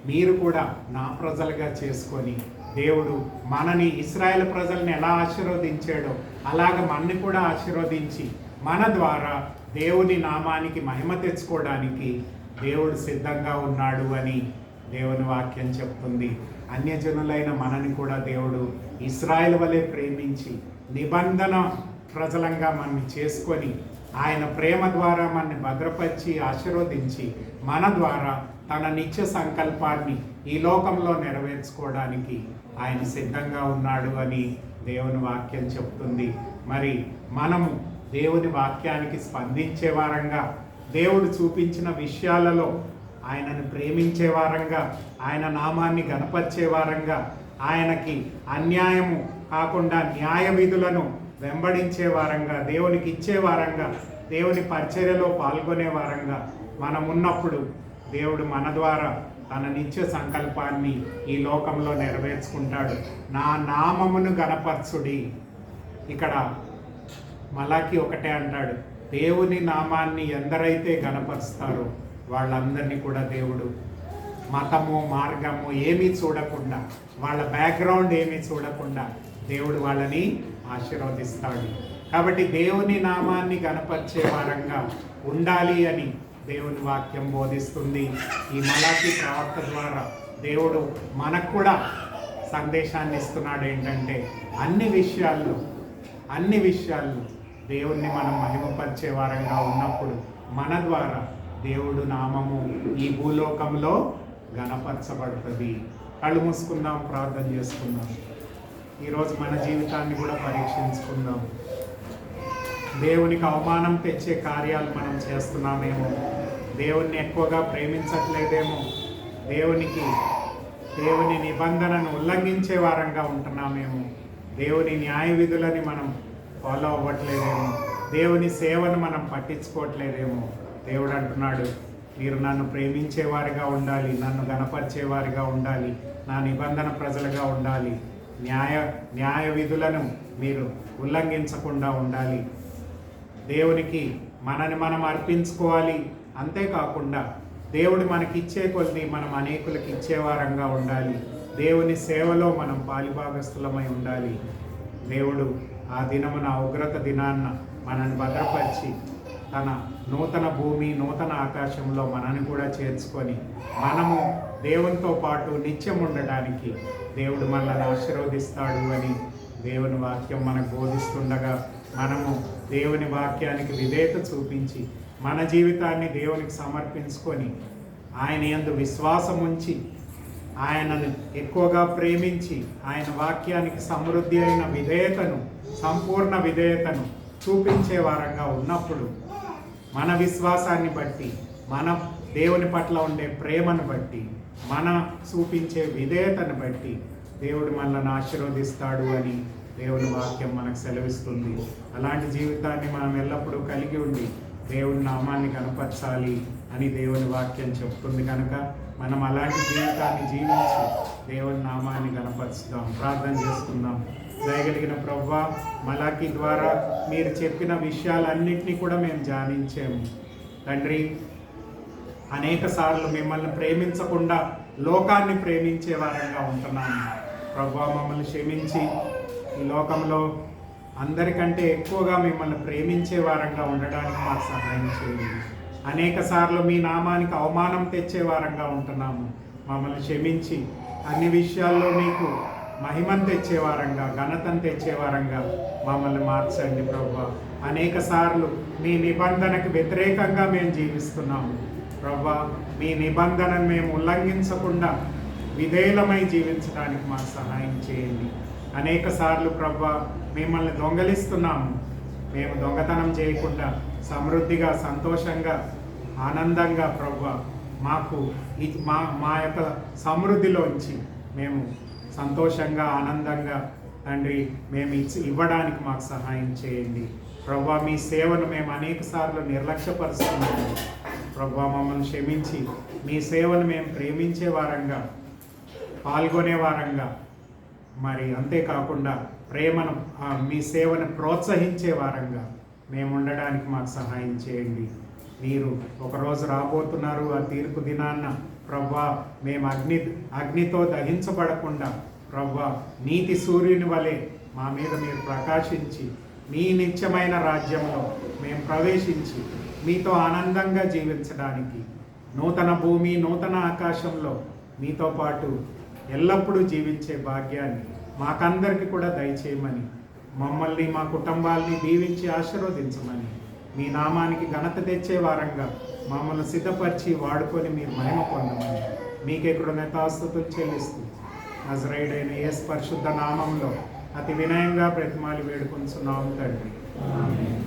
మీరు కూడా నా ప్రజలుగా చేసుకొని, దేవుడు మనని ఇశ్రాయేల్ ప్రజల్ని ఎలా ఆశీర్వదించాడో అలాగ మనని కూడా ఆశీర్వదించి మన ద్వారా దేవుని నామానికి మహిమ తెచ్చుకోవడానికి దేవుడు సిద్ధంగా ఉన్నాడు అని దేవుని వాక్యం చెప్తుంది. అన్యజనులైన మనని కూడా దేవుడు ఇశ్రాయేల్ వలె ప్రేమించి నిబంధన ప్రజలంగా మనని చేసుకొని ఆయన ప్రేమ ద్వారా మనని భద్రపరిచి ఆశీర్వదించి మన ద్వారా తన నిత్య సంకల్పాన్ని ఈ లోకంలో నెరవేర్చుకోవడానికి ఆయన సిద్ధంగా ఉన్నాడు అని దేవుని వాక్యం చెప్తుంది. మరి మనము దేవుని వాక్యానికి స్పందించే వారంగా, దేవుడు చూపించిన విషయాలలో ఆయనను ప్రేమించే వారంగా, ఆయన నామాన్ని గణపరిచే వారంగా, ఆయనకి అన్యాయము కాకుండా న్యాయ విధులను వెంబడించే వారంగా, దేవునికి ఇచ్చే వారంగా, దేవుని పరిచర్యలో పాల్గొనే వారంగా మనం ఉన్నప్పుడు దేవుడు మన ద్వారా తన నిత్య సంకల్పాన్ని ఈ లోకంలో నెరవేర్చుకుంటాడు. నా నామమును గణపరచుడి. ఇక్కడ మలాకి ఒకటే అంటాడు, దేవుని నామాన్ని ఎందరైతే గణపరుస్తారో వాళ్ళందరినీ కూడా దేవుడు మతము మార్గము ఏమీ చూడకుండా, వాళ్ళ బ్యాక్గ్రౌండ్ ఏమీ చూడకుండా దేవుడు వాళ్ళని ఆశీర్వదిస్తాడు. కాబట్టి దేవుని నామాన్ని గణపరిచే వారంగా ఉండాలి అని దేవుని వాక్యం బోధిస్తుంది. ఈ మలాకి ప్రవక్త ద్వారా దేవుడు మనకు కూడా సందేశాన్ని ఇస్తున్నాడు. ఏంటంటే అన్ని విషయాల్లో దేవుణ్ణి మనం మహిమపరిచే వారంగా ఉన్నప్పుడు మన ద్వారా దేవుడు నామము ఈ భూలోకంలో గణపరచబడుతుంది. కళ్ళు మూసుకుందాం, ప్రార్థన చేసుకుందాం. ఈరోజు మన జీవితాన్ని కూడా పరీక్షించుకుందాం. దేవునికి అవమానం తెచ్చే కార్యాలు మనం చేస్తున్నామేమో, దేవుణ్ణి ఎక్కువగా ప్రేమించట్లేదేమో, దేవుని నిబంధనను ఉల్లంఘించే వారంగా ఉంటున్నామేమో, దేవుని న్యాయ విధులని మనం ఫాలో అవ్వట్లేదేమో, దేవుని సేవను మనం పట్టించుకోవట్లేదేమో. దేవుడు అంటున్నాడు, మీరు నన్ను ప్రేమించేవారిగా ఉండాలి, నన్ను గణపరిచేవారిగా ఉండాలి, నా నిబంధన ప్రజలుగా ఉండాలి, న్యాయ విధులను మీరు ఉల్లంఘించకుండా ఉండాలి, దేవునికి మనని మనం అర్పించుకోవాలి. అంతేకాకుండా దేవుడు మనకిచ్చే కొద్ది మనం అనేకులకు ఇచ్చేవారంగా ఉండాలి. దేవుని సేవలో మనం పాలిభాగస్థులమై ఉండాలి. దేవుడు ఆ దినమున ఉగ్రత దినాన్న మనల్ని భద్రపరిచి తన నూతన భూమి, నూతన ఆకాశంలో మనని కూడా చేర్చుకొని మనము దేవునితో పాటు నిత్యం ఉండడానికి దేవుడు మనల్ని ఆశీర్వదిస్తాడు అని దేవుని వాక్యం మనకు బోధిస్తుండగా మనము దేవుని వాక్యానికి విధేయత చూపించి మన జీవితాన్ని దేవునికి సమర్పించుకొని ఆయన యందు విశ్వాసం ఉంచి ఆయనను ఎక్కువగా ప్రేమించి ఆయన వాక్యానికి సమృద్ధి అయిన విధేయతను, సంపూర్ణ విధేయతను చూపించే వారంగా ఉన్నప్పుడు మన విశ్వాసాన్ని బట్టి, మన దేవుని పట్ల ఉండే ప్రేమను బట్టి, మన చూపించే విధేయతను బట్టి దేవుడు మనల్ని ఆశీర్వదిస్తాడు అని దేవుని వాక్యం మనకు సెలవిస్తుంది. అలాంటి జీవితాన్ని మనం ఎల్లప్పుడూ కలిగి ఉండి దేవుని నామాన్ని కనపరచాలి అని దేవుని వాక్యం చెప్తుంది కనుక మనం అలాంటి జీవితాన్ని జీవించి దేవుని నామాన్ని కనపరుచుదాం. ప్రార్థన చేసుకుందాం. దయగలిగిన ప్రభువా, మలాకి ద్వారా మీరు చెప్పిన విషయాలన్నింటినీ కూడా మేము ధ్యానించాము తండ్రి. అనేక సార్లు మిమ్మల్ని ప్రేమించకుండా లోకాన్ని ప్రేమించే వారంగా ఉంటున్నాము. ప్రభువా, మమ్మల్ని క్షమించి ఈ లోకంలో అందరికంటే ఎక్కువగా మిమ్మల్ని ప్రేమించే వారంగా ఉండడానికి మాకు సహాయం చేయండి. అనేక సార్లు మీ నామానికి అవమానం తెచ్చే వారంగా ఉంటున్నాము. మమ్మల్ని క్షమించి అన్ని విషయాల్లో మీకు మహిమను తెచ్చేవారంగా, ఘనతను తెచ్చేవారంగా మమ్మల్ని మార్చండి ప్రభువా. అనేక సార్లు మీ నిబంధనకు వ్యతిరేకంగా మేము జీవిస్తున్నాము ప్రభువా. మీ నిబంధనను మేము ఉల్లంఘించకుండా విధేయులమై జీవించడానికి మాకు సహాయం చేయండి. అనేక సార్లు ప్రభువా మిమ్మల్ని దొంగలిస్తున్నాము. మేము దొంగతనం చేయకుండా సమృద్ధిగా, సంతోషంగా, ఆనందంగా ప్రభువా మాకు మా యొక్క సమృద్ధిలోంచి మేము సంతోషంగా, ఆనందంగా తండ్రి మేము ఇవ్వడానికి మాకు సహాయం చేయండి ప్రభువా. మీ సేవను మేము అనేక సార్లు నిర్లక్ష్యపరుస్తున్నాము ప్రభువా. మమ్మల్ని క్షమించి మీ సేవను మేము ప్రేమించే వారంగా, పాల్గొనే వారంగా, మరి అంతేకాకుండా ప్రేమను మీ సేవను ప్రోత్సహించే వారంగా మేము ఉండడానికి మాకు సహాయం చేయండి. మీరు ఒకరోజు రాబోతున్నారు, ఆ తీర్పు దినాన్న ప్రభువా మేము అగ్నితో దహించబడకుండా ప్రభువా నీతి సూర్యుని వలె మా మీద మీరు ప్రకాశించి మీ నిత్యమైన రాజ్యంలో మేము ప్రవేశించి మీతో ఆనందంగా జీవించడానికి, నూతన భూమి, నూతన ఆకాశంలో మీతో పాటు ఎల్లప్పుడూ జీవించే భాగ్యాన్ని మాకందరికీ కూడా దయచేయమని, మమ్మల్ని మా కుటుంబాల్ని దీవించి ఆశీర్వదించమని, మీ నామానికి ఘనత తెచ్చే వారంగా మమ్మల్ని సిద్ధపరిచి వాడుకొని మీరు మహిమ పొందమని మీకే కృతజ్ఞతాస్తుతులు చెల్లిస్తూ నజరేయుడైన యేసు పరిశుద్ధ నామంలో అతి వినయంగా బ్రతిమాలి వేడుకొంచున్నాము తండ్రి. ఆమేన్.